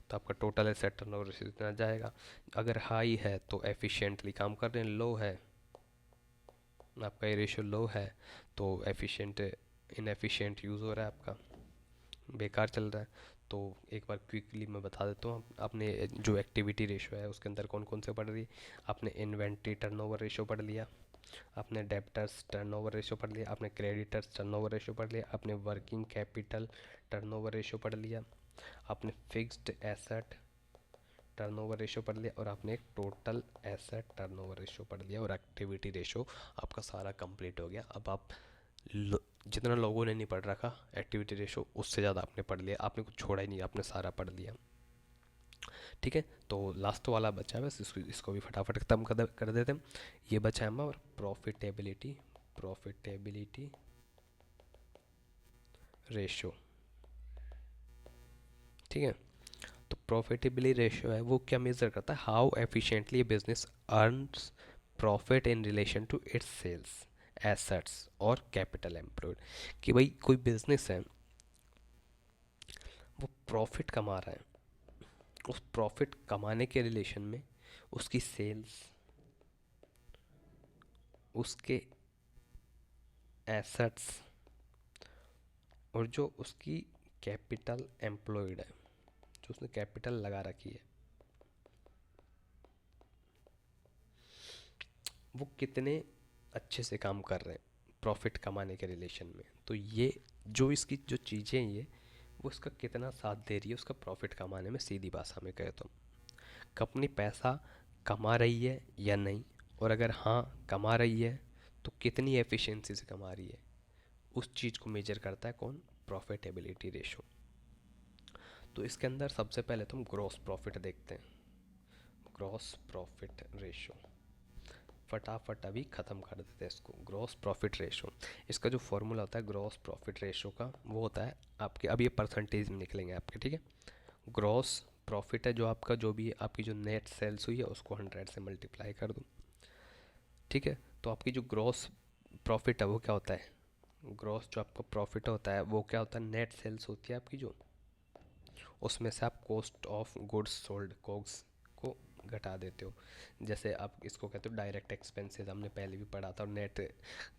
Speaker 1: तो आपका टोटल एसेट टर्नओवर रेशियो इतना जाएगा। अगर हाई है तो एफिशिएंटली काम कर रहे हैं, लो है आपका ये रेशियो लो है तो एफिशिएंट इनएफिशिएंट यूज़ हो रहा है आपका, बेकार चल रहा है। तो एक बार क्विकली मैं बता देता हूँ, आपने जो एक्टिविटी रेशियो है उसके अंदर कौन कौन से पढ़ रही। आपने इन्वेंट्री टर्नओवर रेशियो पढ़ लिया, आपने डेब्टर्स टर्नओवर रेशियो पढ़ लिया, आपने क्रेडिटर्स टर्नओवर रेशियो पढ़ लिया, आपने वर्किंग कैपिटल टर्नओवर रेशियो पढ़ लिया, आपने फिक्स्ड एसेट टर्नओवर रेशियो पढ़ लिया, और आपने एक टोटल एसेट टर्नओवर रेशियो पढ़ लिया, और एक्टिविटी रेशियो आपका सारा कंप्लीट हो गया। अब आप जितना लोगों ने नहीं पढ़ रखा एक्टिविटी रेशियो, उससे ज़्यादा आपने पढ़ लिया, आपने कुछ छोड़ा ही नहीं, आपने सारा पढ़ लिया। ठीक है, तो लास्ट वाला बचा है बस, इसको भी फटाफट खत्म कर देते हैं। ये बचा है हमारा प्रॉफिटेबिलिटी, प्रॉफिटेबिलिटी रेशियो। ठीक है, तो प्रॉफिटेबिलिटी रेशियो है वो क्या मेजर करता है, how efficiently a business earns profit in relation to its sales assets और कैपिटल एम्प्लॉयड। कि भाई कोई बिजनेस है वो प्रॉफिट कमा रहा है, उस प्रॉफिट कमाने के रिलेशन में उसकी सेल्स, उसके एसेट्स, और जो उसकी कैपिटल एम्प्लॉयड है, जो उसने कैपिटल लगा रखी है, वो कितने अच्छे से काम कर रहे हैं प्रॉफिट कमाने के रिलेशन में। तो ये जो इसकी जो चीज़ें हैं ये, वो उसका कितना साथ दे रही है उसका प्रॉफिट कमाने में। सीधी भाषा में कहे तो कंपनी पैसा कमा रही है या नहीं, और अगर हाँ कमा रही है तो कितनी एफिशिएंसी से कमा रही है, उस चीज़ को मेजर करता है कौन, प्रॉफिटेबिलिटी रेशो। तो इसके अंदर सबसे पहले तो हम ग्रॉस प्रॉफिट देखते हैं, ग्रॉस प्रॉफिट रेशो। फटाफट अभी ख़त्म कर देते हैं इसको। ग्रॉस प्रॉफिट रेशो, इसका जो फॉर्मूला होता है ग्रॉस प्रॉफिट रेशो का, वो होता है आपके, अब ये परसेंटेज में निकलेंगे आपके। ठीक है, ग्रॉस प्रॉफिट है जो आपका, जो भी आपकी जो नेट सेल्स हुई है उसको 100 से मल्टीप्लाई कर दो। ठीक है, तो आपकी जो ग्रॉस प्रॉफिट है वो क्या होता है, ग्रॉस जो आपका प्रॉफिट होता है वो क्या होता है, नेट सेल्स होती है आपकी जो, उसमें से आप कॉस्ट ऑफ गुड्स सोल्ड कोग्स को घटा देते हो। जैसे आप इसको कहते हो डायरेक्ट एक्सपेंसेस, हमने पहले भी पढ़ा था। और नेट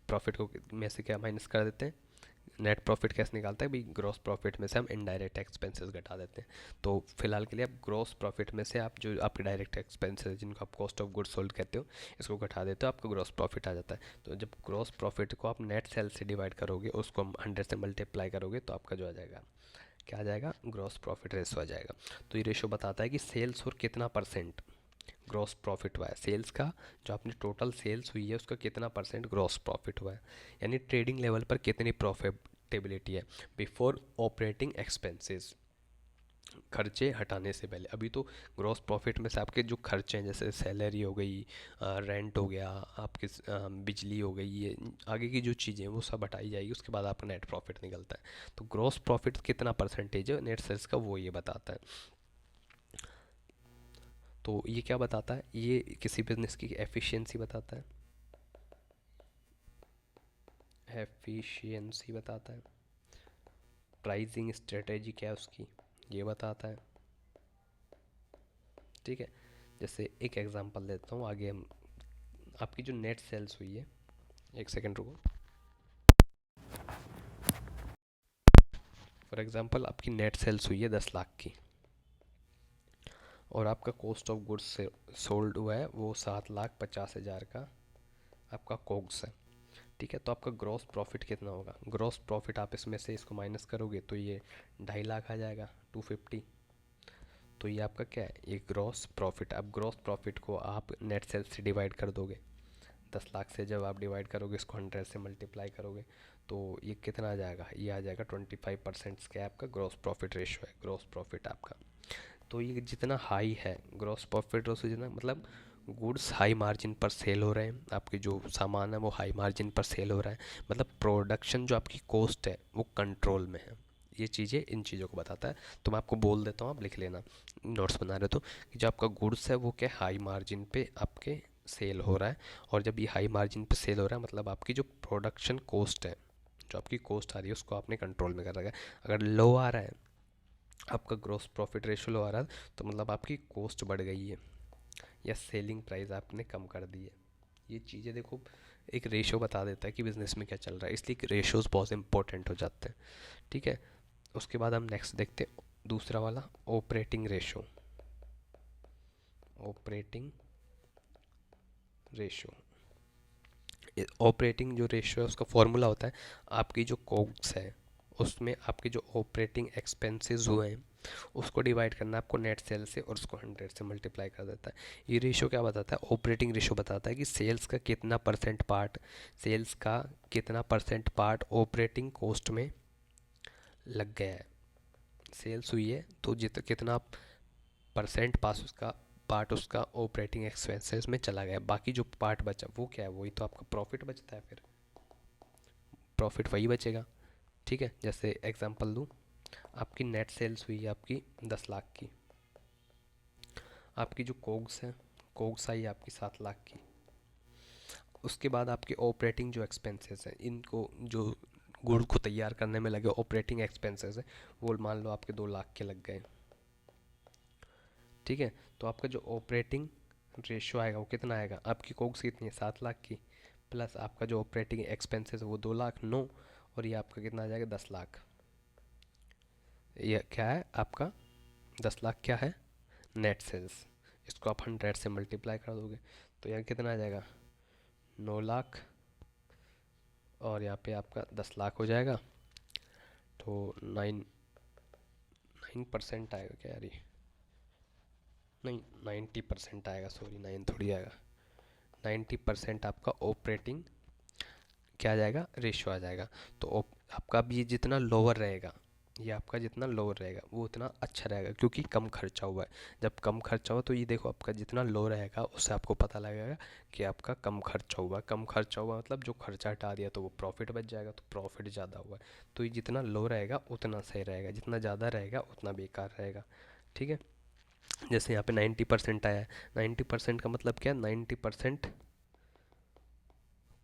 Speaker 1: प्रॉफिट को में से क्या माइनस कर देते हैं, नेट प्रॉफिट कैसे निकालता है भाई, ग्रॉस प्रॉफिट में से हम इनडायरेक्ट एक्सपेंसेस घटा देते हैं। तो फिलहाल के लिए आप ग्रॉस प्रॉफिट में से आप जो आपके डायरेक्ट एक्सपेंसेस जिनको आप कॉस्ट ऑफ गुड्स सोल्ड कहते हो, इसको घटा देते हो, आपका ग्रॉस प्रॉफिट आ जाता है। तो जब ग्रॉस प्रॉफिट को आप नेट सेल से डिवाइड करोगे, उसको हम 100 से मल्टीप्लाई करोगे, तो आपका जो आ जाएगा, क्या आ जाएगा, ग्रॉस प्रॉफिट रेशो आ जाएगा। तो ये रेशो बताता है कि सेल्स और कितना परसेंट ग्रॉस प्रॉफिट हुआ है, सेल्स का जो आपने टोटल सेल्स हुई है उसका कितना परसेंट ग्रॉस प्रॉफिट हुआ है, यानी ट्रेडिंग लेवल पर कितनी प्रॉफिटेबिलिटी है बिफोर ऑपरेटिंग एक्सपेंसेस, खर्चे हटाने से पहले। अभी तो ग्रॉस प्रॉफिट में से आपके जो खर्चे हैं, जैसे सैलरी हो गई, रेंट हो गया, आपके बिजली हो गई, ये आगे की जो चीज़ें हैं वो सब हटाई जाएगी, उसके बाद आपका नेट प्रॉफिट निकलता है। तो ग्रॉस प्रॉफिट कितना परसेंटेज है नेट सेल्स का, वो ये बताता है। तो ये क्या बताता है, ये किसी बिजनेस की एफिशिएंसी बताता है, एफिशिएंसी बताता है। प्राइसिंग स्ट्रेटेजी क्या है उसकी, ये बताता है। ठीक है, जैसे एक एग्जांपल देता हूँ, आगे हम आपकी जो नेट सेल्स हुई है, एक सेकंड रुको। फॉर एग्जांपल आपकी नेट सेल्स हुई है 10 लाख की, और आपका कॉस्ट ऑफ गुड्स से सोल्ड हुआ है वो 7,50,000 का आपका कोग्स है। ठीक है, तो आपका ग्रॉस प्रॉफिट कितना होगा, ग्रॉस प्रॉफिट आप इसमें से इसको माइनस करोगे तो ये 2.5 लाख आ जाएगा, 250। तो ये आपका क्या है, ये ग्रॉस प्रॉफिट। अब ग्रॉस प्रॉफिट को आप नेट सेल्स से डिवाइड कर दोगे, 10 लाख से जब आप डिवाइड करोगे, इसको 100 से मल्टीप्लाई करोगे, तो ये कितना आ जाएगा, ये आ जाएगा 25% का आपका ग्रॉस प्रॉफिट रेशो है, ग्रॉस प्रॉफिट आपका। तो ये जितना हाई है ग्रॉस प्रॉफिट रेशो, जितना मतलब गुड्स हाई मार्जिन पर सेल हो रहे हैं, आपके जो सामान है वो हाई मार्जिन पर सेल हो रहा है, मतलब प्रोडक्शन जो आपकी कॉस्ट है वो कंट्रोल में है, ये चीज़ें इन चीज़ों को बताता है। तो मैं आपको बोल देता हूँ, आप लिख लेना नोट्स बना रहे हो तो, कि जो आपका गुड्स है वो क्या हाई मार्जिन पे आपके सेल हो रहा है। और जब ये हाई मार्जिन पे सेल हो रहा है मतलब आपकी जो प्रोडक्शन कॉस्ट है, जो आपकी कॉस्ट आ रही है उसको आपने कंट्रोल में कर रखा है। अगर लो आ रहा है, आपका ग्रोस प्रॉफिट रेशो लो आ रहा है, तो मतलब आपकी कॉस्ट बढ़ गई है या सेलिंग प्राइस आपने कम कर दी है। ये चीज़ें देखो एक रेशो बता देता है कि बिज़नेस में क्या चल रहा है, इसलिए रेशोज़ बहुत इंपॉर्टेंट हो जाते हैं। ठीक है, उसके बाद हम नेक्स्ट देखते हैं दूसरा वाला, operating ratio. Operating ratio, operating जो रेशो है उसका फॉर्मूला होता है आपकी जो कोग्स है उसमें आपके जो ऑपरेटिंग एक्सपेंसेस हुए हैं उसको डिवाइड करना है आपको नेट सेल से, और उसको 100 से मल्टीप्लाई कर देता है। ये रेशो क्या बताता है, ऑपरेटिंग रेशो बताता है कि सेल्स का कितना परसेंट पार्ट, सेल्स का कितना परसेंट पार्ट ऑपरेटिंग कॉस्ट में लग गया है। सेल्स हुई है तो कितना परसेंट पास उसका पार्ट उसका ऑपरेटिंग एक्सपेंसेस में चला गया, बाकी जो पार्ट बचा वो क्या है, वही तो आपका प्रॉफिट बचता है, फिर प्रॉफिट वही बचेगा। ठीक है, जैसे एग्जांपल दूँ, आपकी नेट सेल्स हुई है आपकी 10 लाख की, आपकी जो कोग्स है, कोग्स आई आपकी 7 लाख की, उसके बाद आपके ऑपरेटिंग जो एक्सपेंसेस हैं, इनको जो गुड़ को तैयार करने में लगे ऑपरेटिंग एक्सपेंसेस है वो मान लो आपके 2 लाख के लग गए। ठीक है, तो आपका जो ऑपरेटिंग रेशियो आएगा वो कितना आएगा, आपकी कोग्स कितनी है 7 लाख की, प्लस आपका जो ऑपरेटिंग एक्सपेंसेस है वो 2 लाख 9, और ये आपका कितना आ जाएगा 10 लाख। ये क्या है आपका 10 लाख क्या है, नेट सेल्स। इसको आप 100 से मल्टीप्लाई कर दोगे तो यहाँ कितना आ जाएगा 9 लाख, और यहाँ पे आपका 10 लाख हो जाएगा। तो 9% आएगा क्या यार, ये नहीं 90% आएगा, सॉरी 9 थोड़ी आएगा, 90% आपका ऑपरेटिंग क्या आ जाएगा, रेशियो आ जाएगा। तो आपका भी ये जितना लोअर रहेगा, ये आपका जितना लोअर रहेगा वो उतना अच्छा रहेगा, क्योंकि कम खर्चा हुआ है। जब कम खर्चा हो तो ये देखो आपका जितना लो रहेगा उससे आपको पता लगेगा कि आपका कम खर्चा हुआ। कम खर्चा हुआ मतलब जो खर्चा हटा दिया तो वो प्रॉफिट बच जाएगा, तो प्रॉफिट ज़्यादा हुआ है। तो ये जितना लो रहेगा उतना सही रहेगा, जितना ज़्यादा रहेगा उतना बेकार रहेगा। ठीक है, जैसे यहाँ पे 90% आया है, 90% का मतलब क्या, 90%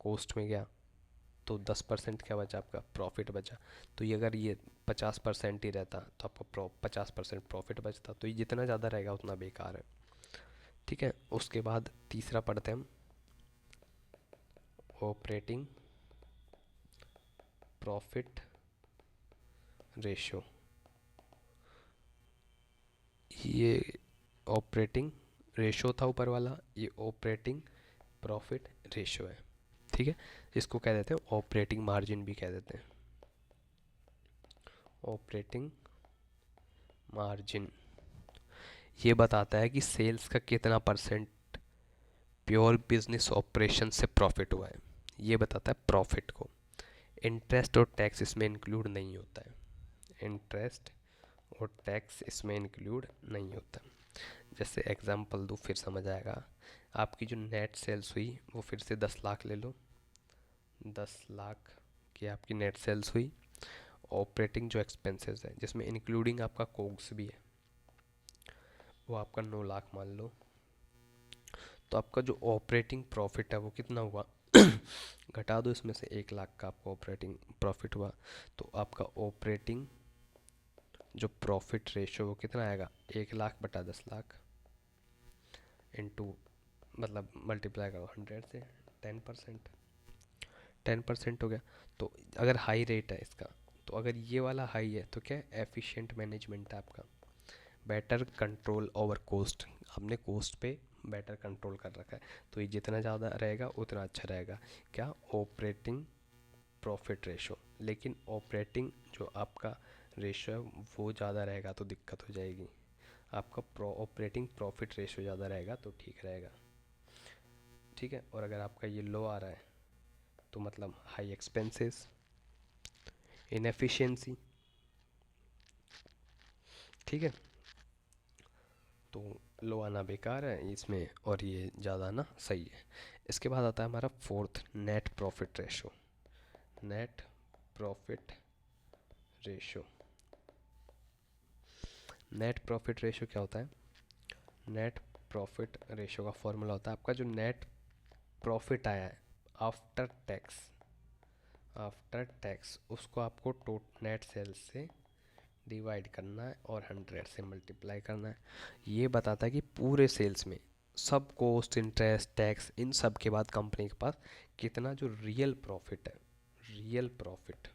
Speaker 1: कॉस्ट में गया तो 10% क्या बचा, आपका प्रॉफिट बचा। तो ये अगर ये 50% ही रहता तो आपका 50% प्रॉफिट बचता, तो ये जितना ज़्यादा रहेगा उतना बेकार है। ठीक है, उसके बाद तीसरा पढ़ते हैं हम, ऑपरेटिंग प्रॉफिट रेशो। ये ऑपरेटिंग रेशो था ऊपर वाला, ये ऑपरेटिंग प्रॉफिट रेशो है। ठीक है, इसको कह देते हैं ऑपरेटिंग मार्जिन भी कह देते हैं, ऑपरेटिंग मार्जिन। ये बताता है कि सेल्स का कितना परसेंट प्योर बिजनेस ऑपरेशन से प्रॉफिट हुआ है, ये बताता है प्रॉफिट को। इंटरेस्ट और टैक्स इसमें इंक्लूड नहीं होता है, इंटरेस्ट और टैक्स इसमें इंक्लूड नहीं होता। जैसे एग्जांपल दूँ फिर समझ आएगा, आपकी जो नेट सेल्स हुई वो फिर से 10 लाख ले लो, 10 लाख की आपकी नेट सेल्स हुई। ऑपरेटिंग जो एक्सपेंसेस है जिसमें इंक्लूडिंग आपका कोग्स भी है वो आपका 9 लाख मान लो, तो आपका जो ऑपरेटिंग प्रॉफिट है वो कितना हुआ घटा दो इसमें से 1 लाख का आपका ऑपरेटिंग प्रॉफिट हुआ। तो आपका ऑपरेटिंग जो प्रॉफिट रेशो वो कितना आएगा, 1 लाख बटा 10 लाख इंटू, मतलब मल्टीप्लाई करो 100 से, 10%, 10% हो गया। तो अगर हाई रेट है इसका, तो अगर ये वाला हाई है तो क्या है, एफिशिएंट मैनेजमेंट है आपका, बेटर कंट्रोल ओवर कॉस्ट, आपने कॉस्ट पे बेटर कंट्रोल कर रखा है। तो ये जितना ज़्यादा रहेगा उतना अच्छा रहेगा, क्या, ऑपरेटिंग प्रॉफिट रेशो। लेकिन ऑपरेटिंग जो आपका रेशो है वो ज़्यादा रहेगा तो दिक्कत हो जाएगी, आपका ऑपरेटिंग प्रॉफिट रेशो ज़्यादा रहेगा तो ठीक रहेगा। ठीक है, और अगर आपका ये लो आ रहा है तो मतलब हाई एक्सपेंसेस, इनएफिशिएंसी। ठीक है, तो लो आना बेकार है इसमें और ये ज़्यादा आना सही है। इसके बाद आता है हमारा fourth, net profit ratio. Net profit ratio net profit ratio क्या होता है? नेट प्रॉफिट रेशो का फॉर्मूला होता है आपका जो नेट प्रॉफिट आया है आफ्टर टैक्स, आफ्टर टैक्स उसको आपको टोट नेट सेल्स से डिवाइड करना है और 100 से मल्टीप्लाई करना है। ये बताता है कि पूरे सेल्स में सब कॉस्ट, इंटरेस्ट, टैक्स, इन सब के बाद कंपनी के पास कितना जो रियल प्रॉफिट है, रियल प्रॉफिट,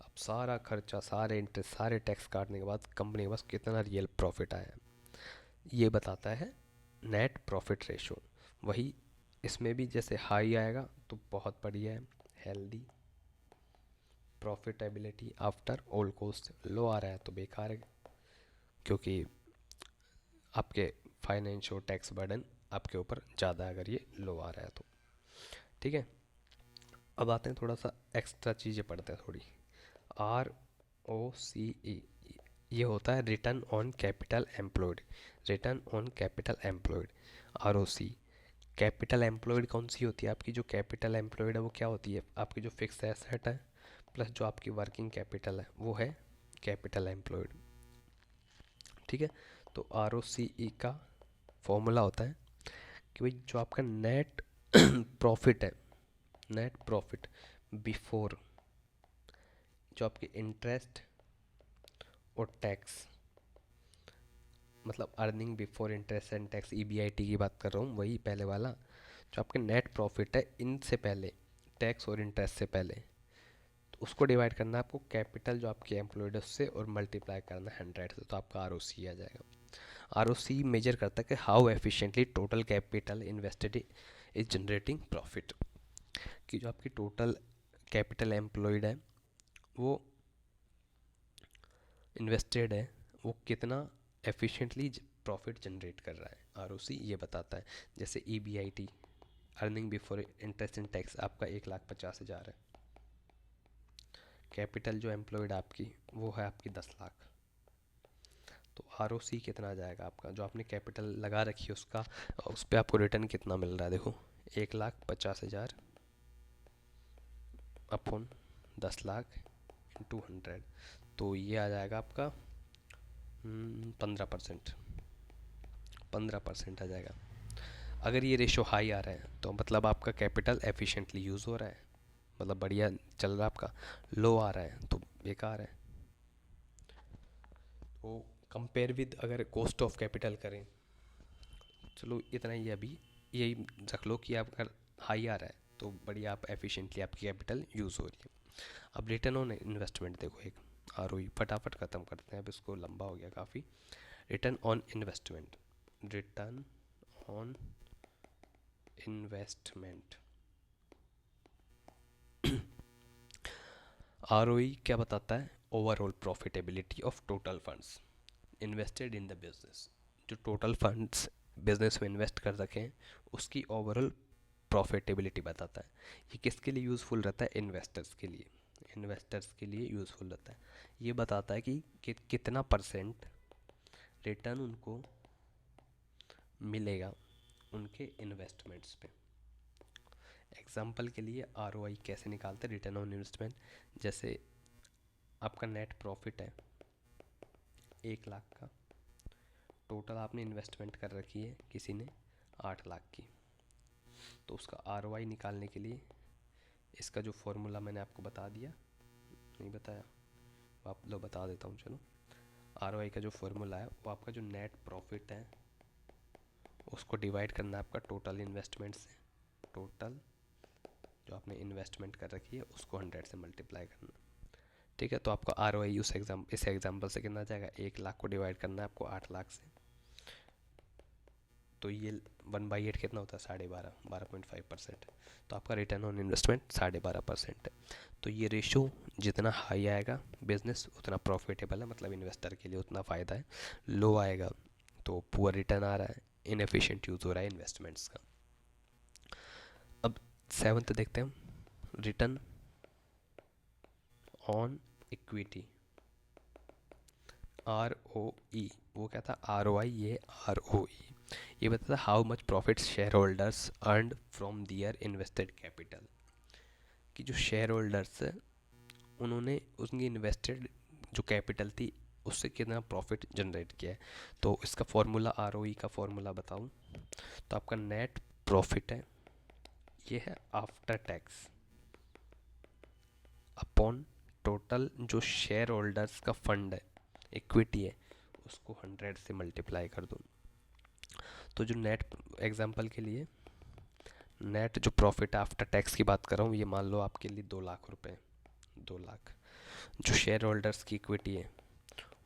Speaker 1: अब सारा खर्चा, सारे इंटरेस्ट, सारे टैक्स काटने के बाद कंपनी के पास कितना रियल प्रॉफिट आया है, ये बताता है नेट प्रॉफिट रेशो। वही इसमें भी जैसे हाई आएगा तो बहुत बढ़िया है, healthy profitability after all cost. Low आ रहा है तो बेकार है, क्योंकि आपके फाइनेंशियल टैक्स बर्डन आपके ऊपर ज़्यादा है अगर ये लो आ रहा है तो। ठीक है, अब आते हैं थोड़ा सा एक्स्ट्रा चीज़ें पढ़ते हैं थोड़ी। ROCE ये होता है return on capital employed, return on capital employed. ROC capital employed कौन सी होती है आपकी? जो कैपिटल एम्प्लॉयड है वो क्या होती है? आपकी जो फिक्स एसेट है प्लस जो आपकी वर्किंग कैपिटल है वो है कैपिटल एम्प्लॉयड। ठीक है, तो ROCE का फॉर्मूला होता है कि भाई जो आपका नेट प्रॉफिट है, नेट प्रॉफिट बिफोर जो आपके इंटरेस्ट और टैक्स, मतलब earning before interest and tax, EBIT की बात कर रहा हूँ, वही पहले वाला। जो आपके नेट प्रॉफिट है इनसे पहले, टैक्स और इंटरेस्ट से पहले, तो उसको डिवाइड करना है आपको कैपिटल जो आपकी एम्प्लॉयड है उससे और मल्टीप्लाई करना है 100 से, तो आपका ROC आ जाएगा। ROC मेजर करता है कि how efficiently total capital invested is generating profit, कि जो आपकी टोटल कैपिटल एम्प्लॉयड है वो इन्वेस्टेड है वो कितना एफिशिएंटली प्रॉफिट जनरेट कर रहा है, ROC ये बताता है। जैसे EBIT earning before interest and tax आपका 1,50,000 है, कैपिटल जो एम्प्लॉयड आपकी वो है आपकी 10 लाख, तो ROC कितना आ जाएगा आपका? जो आपने कैपिटल लगा रखी है उसका, उस पर आपको रिटर्न कितना मिल रहा है? देखो 1,50,000 अपॉन 10 लाख इंटू 100, तो ये आ जाएगा आपका 15%, 15% आ जाएगा। अगर ये रेशो हाई आ रहा है तो मतलब आपका कैपिटल एफिशिएंटली यूज़ हो रहा है, मतलब बढ़िया चल रहा है आपका। लो आ रहा है तो बेकार है। तो कंपेयर विद अगर कॉस्ट ऑफ कैपिटल करें, चलो इतना ही अभी यही रख लो कि आप अगर हाई आ रहा है तो बढ़िया आप एफिशिएंटली आपकी कैपिटल यूज़ हो रही है। अब रिटर्न ऑन इन्वेस्टमेंट देखो, एक ROE फटाफट ख़त्म करते हैं, अब इसको लंबा हो गया काफ़ी। Return on investment, return on investment ROE क्या बताता है? Overall profitability of total funds invested in the business, जो टोटल फंड्स बिजनेस में इन्वेस्ट कर रखे हैं उसकी ओवरऑल प्रॉफिटेबिलिटी बताता है। ये किसके लिए यूज़फुल रहता है? इन्वेस्टर्स के लिए, इन्वेस्टर्स के लिए यूज़फुल रहता है। ये बताता है कि कितना परसेंट रिटर्न उनको मिलेगा उनके इन्वेस्टमेंट्स पे। एग्जाम्पल के लिए ROI कैसे निकालते हैं, रिटर्न ऑन इन्वेस्टमेंट। जैसे आपका नेट प्रॉफिट है 1 लाख का, टोटल आपने इन्वेस्टमेंट कर रखी है किसी ने 8 लाख की, तो उसका ROI निकालने के लिए इसका जो फॉर्मूला मैंने आपको बता दिया, नहीं बताया, आप लो बता देता हूँ चलो। ROI का जो फॉर्मूला है वो आपका जो नेट प्रॉफिट है उसको डिवाइड करना है आपका टोटल इन्वेस्टमेंट से, टोटल जो आपने इन्वेस्टमेंट कर रखी है उसको 100 से मल्टीप्लाई करना। ठीक है, तो आपका ROI इस एग्जाम्पल से कितना जाएगा? 1 लाख को डिवाइड करना है आपको 8 लाख से, तो ये 1/8 कितना होता है? 12.5, 12.5%। तो आपका रिटर्न ऑन इन्वेस्टमेंट 12.5% है। तो ये रेशो जितना हाई आएगा बिजनेस उतना प्रॉफिटेबल है, मतलब इन्वेस्टर के लिए उतना फ़ायदा है। लो आएगा तो पुअर रिटर्न आ रहा है, इनएफिशिएंट यूज़ हो रहा है इन्वेस्टमेंट्स का। अब 7th देखते हैं, रिटर्न ऑन इक्विटी, ROE। वो क्या था? ROI, ये ROE। ये बताता है how much profit shareholders earned from their invested capital, कि जो शेयर होल्डर्स है उन्होंने उनकी इन्वेस्टेड जो कैपिटल थी उससे कितना प्रॉफिट जनरेट किया है। तो इसका फॉर्मूला, आरओई का फॉर्मूला बताऊं तो आपका नेट प्रॉफिट है, ये है आफ्टर टैक्स अपॉन टोटल जो शेयर होल्डर्स का फंड है, इक्विटी है, उसको 100 से मल्टीप्लाई कर दो। तो जो नेट, एग्जांपल के लिए नेट जो प्रॉफिट आफ्टर टैक्स की बात कर रहा हूँ, ये मान लो आपके लिए 2 लाख रुपए, 2 लाख। जो शेयर होल्डर्स की इक्विटी है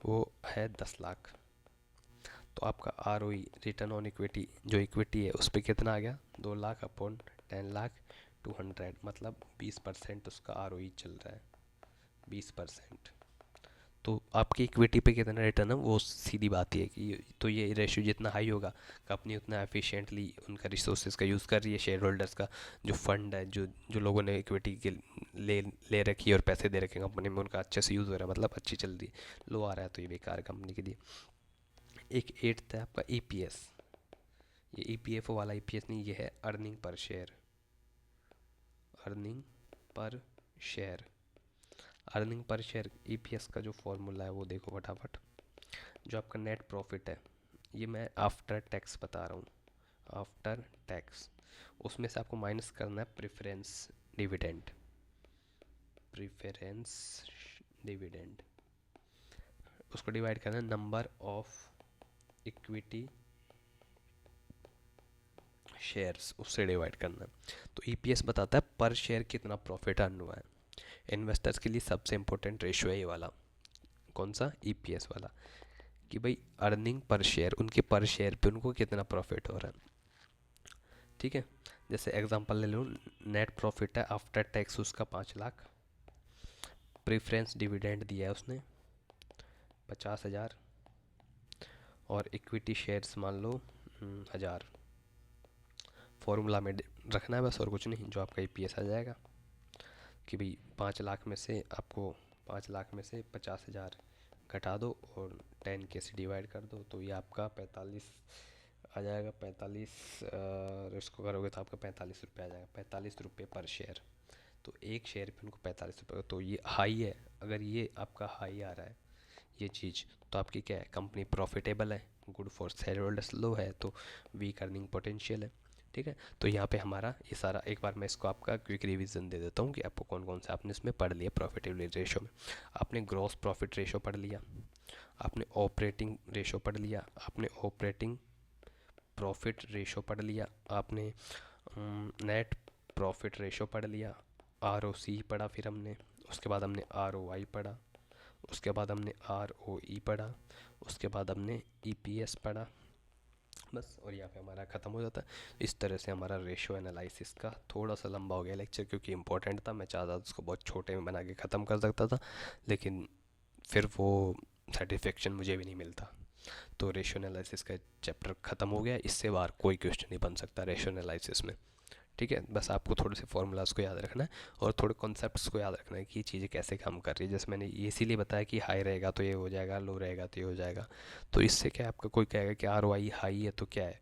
Speaker 1: वो है 10 लाख। तो आपका R O E, return on equity, जो इक्विटी है उस पर कितना आ गया, 2 लाख अपॉन 10 लाख टू 100, मतलब 20% उसका आर ओ ई चल रहा है, 20%। तो आपकी इक्विटी पे कितना रिटर्न है, वो सीधी बात ही है कि तो ये रेशियो जितना हाई होगा, कंपनी उतना एफिशिएंटली उनका रिसोर्सेज का यूज़ कर रही है, शेयर होल्डर्स का जो फंड है, जो जो लोगों ने इक्विटी के ले ले रखी है और पैसे दे रखे हैं कंपनी में, उनका अच्छे से यूज़ हो रहा है, मतलब अच्छी चल रही है। लो आ रहा है तो ये बेकार है कंपनी के लिए। एक एट्थ है आपका ई पी एस। ये ई पी एफ ओ वाला ई पी एस नहीं, ये है earning per share, earning per share. Earning per share EPS का जो फॉर्मूला है वो देखो फटाफट। जो आपका नेट प्रॉफिट है, ये मैं आफ्टर टैक्स बता रहा हूँ, आफ्टर टैक्स, उसमें से आपको माइनस करना है प्रेफरेंस डिविडेंड, प्रेफरेंस डिविडेंड, उसको डिवाइड करना है नंबर ऑफ इक्विटी शेयर्स, उससे डिवाइड करना है। तो ईपीएस बताता है पर शेयर कितना प्रॉफिट अर्न हुआ है। इन्वेस्टर्स के लिए सबसे इंपॉर्टेंट रेशियो है ये वाला, कौन सा, ईपीएस वाला, कि भाई अर्निंग पर शेयर, उनके पर शेयर पे उनको कितना प्रॉफिट हो रहा है। ठीक है, जैसे एग्जांपल ले लो, नेट प्रॉफिट है आफ्टर टैक्स उसका 5 लाख, प्रेफरेंस डिविडेंड दिया है उसने 50,000, और इक्विटी शेयर्स मान लो 1,000। फॉर्मूला में रखना है बस, और कुछ नहीं, जो आपका ईपीएस आ जाएगा कि भाई 5 लाख में से आपको, 5 लाख में से 50,000 घटा दो और 10 के से डिवाइड कर दो, तो ये आपका 45 आ जाएगा। 45 इसको करोगे तो आपका 45 रुपये आ जाएगा, 45 रुपये पर शेयर। तो एक शेयर पे उनको 45 रुपये, तो ये हाई है। अगर ये आपका हाई आ रहा है ये चीज़, तो आपकी क्या है, कंपनी प्रॉफिटेबल है, गुड फॉर शेयर होल्डर्स, लो है तो वीक अर्निंग पोटेंशियल है। ठीक है, तो यहाँ पे हमारा ये सारा, एक बार मैं इसको आपका क्विक रिवीजन दे देता हूँ कि आपको कौन कौन से आपने इसमें पढ़ लिया। प्रॉफिटेबिलिटी रेशो में आपने ग्रॉस प्रॉफिट रेशो पढ़ लिया, आपने ऑपरेटिंग रेशो पढ़ लिया, आपने ऑपरेटिंग प्रॉफिट रेशो पढ़ लिया, आपने नेट प्रॉफिट रेशो पढ़ लिया, आर ओ सी पढ़ा, फिर हमने उसके बाद हमने आर ओ आई पढ़ा, उसके बाद हमने आर ओ ई पढ़ा, उसके बाद हमने ई पी एस पढ़ा, बस। और यहाँ पे हमारा ख़त्म हो जाता है। इस तरह से हमारा रेशो एनालिसिस का थोड़ा सा लंबा हो गया लेक्चर, क्योंकि इंपॉर्टेंट था, मैं चाहता था उसको बहुत छोटे में बना के ख़त्म कर सकता था, लेकिन फिर वो सेटिस्फेक्शन मुझे भी नहीं मिलता। तो रेशो एनालिसिस का चैप्टर ख़त्म हो गया, इससे बाहर कोई क्वेश्चन नहीं बन सकता रेशो एनालिसिस में। ठीक है, बस आपको थोड़े से फॉर्मूलाज को याद रखना है और थोड़े कॉन्सेप्ट्स को याद रखना है कि ये चीज़ें कैसे काम कर रही है। जैसे मैंने ये इसीलिए बताया कि हाई रहेगा तो ये हो जाएगा, लो रहेगा तो ये हो जाएगा। तो इससे क्या है, आपका कोई कहेगा कि आर ओ आई हाई है तो क्या है,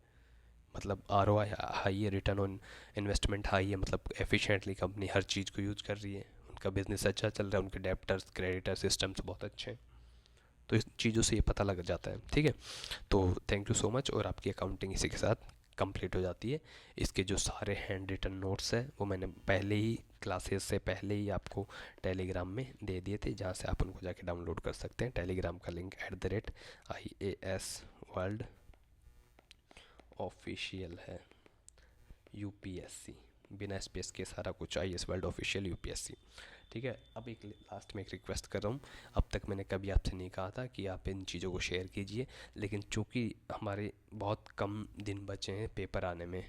Speaker 1: मतलब आर ओ आई हाई है, रिटर्न ऑन इन्वेस्टमेंट हाई है, मतलब एफिशिएंटली कंपनी हर चीज़ को यूज़ कर रही है, उनका बिजनेस अच्छा चल रहा है, उनके डेप्टर्स क्रेडिटर सिस्टम्स बहुत अच्छे हैं। तो इस चीज़ों से ये पता लग जाता है। ठीक है, तो थैंक यू सो मच, और आपकी अकाउंटिंग इसी के साथ कंप्लीट हो जाती है। इसके जो सारे हैंड रिटन नोट्स हैं वो मैंने पहले ही क्लासेस से पहले ही आपको टेलीग्राम में दे दिए थे, जहाँ से आप उनको जाके डाउनलोड कर सकते हैं। टेलीग्राम का लिंक @IAS वर्ल्ड ऑफिशियल है, यूपीएससी, बिना स्पेस के सारा कुछ, IAS वर्ल्ड ऑफिशियल यूपीएससी। ठीक है, अब एक लास्ट में एक रिक्वेस्ट कर रहा हूँ। अब तक मैंने कभी आपसे नहीं कहा था कि आप इन चीज़ों को शेयर कीजिए, लेकिन चूंकि हमारे बहुत कम दिन बचे हैं पेपर आने में,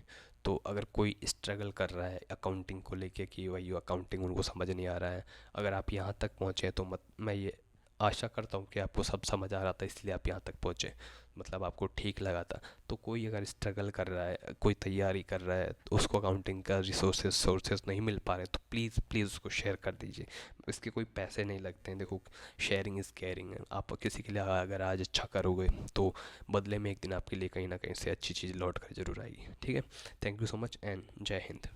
Speaker 1: तो अगर कोई स्ट्रगल कर रहा है अकाउंटिंग को लेके कि वही अकाउंटिंग उनको समझ नहीं आ रहा है, अगर आप यहाँ तक पहुँचे तो मैं ये आशा करता हूँ कि आपको सब समझ आ रहा था, इसलिए आप यहाँ तक पहुँचे, मतलब आपको ठीक लगा था। तो कोई अगर स्ट्रगल कर रहा है, कोई तैयारी कर रहा है, तो उसको अकाउंटिंग का सोर्सेज नहीं मिल पा रहे, तो प्लीज़ प्लीज़ उसको शेयर कर दीजिए। इसके कोई पैसे नहीं लगते हैं, देखो शेयरिंग इज़ केयरिंग है। आप किसी के लिए अगर आज अच्छा करोगे तो बदले में एक दिन आपके लिए कहीं ना कहीं से अच्छी चीज़ लौट कर जरूर आएगी। ठीक है, thank you so much and जय हिंद।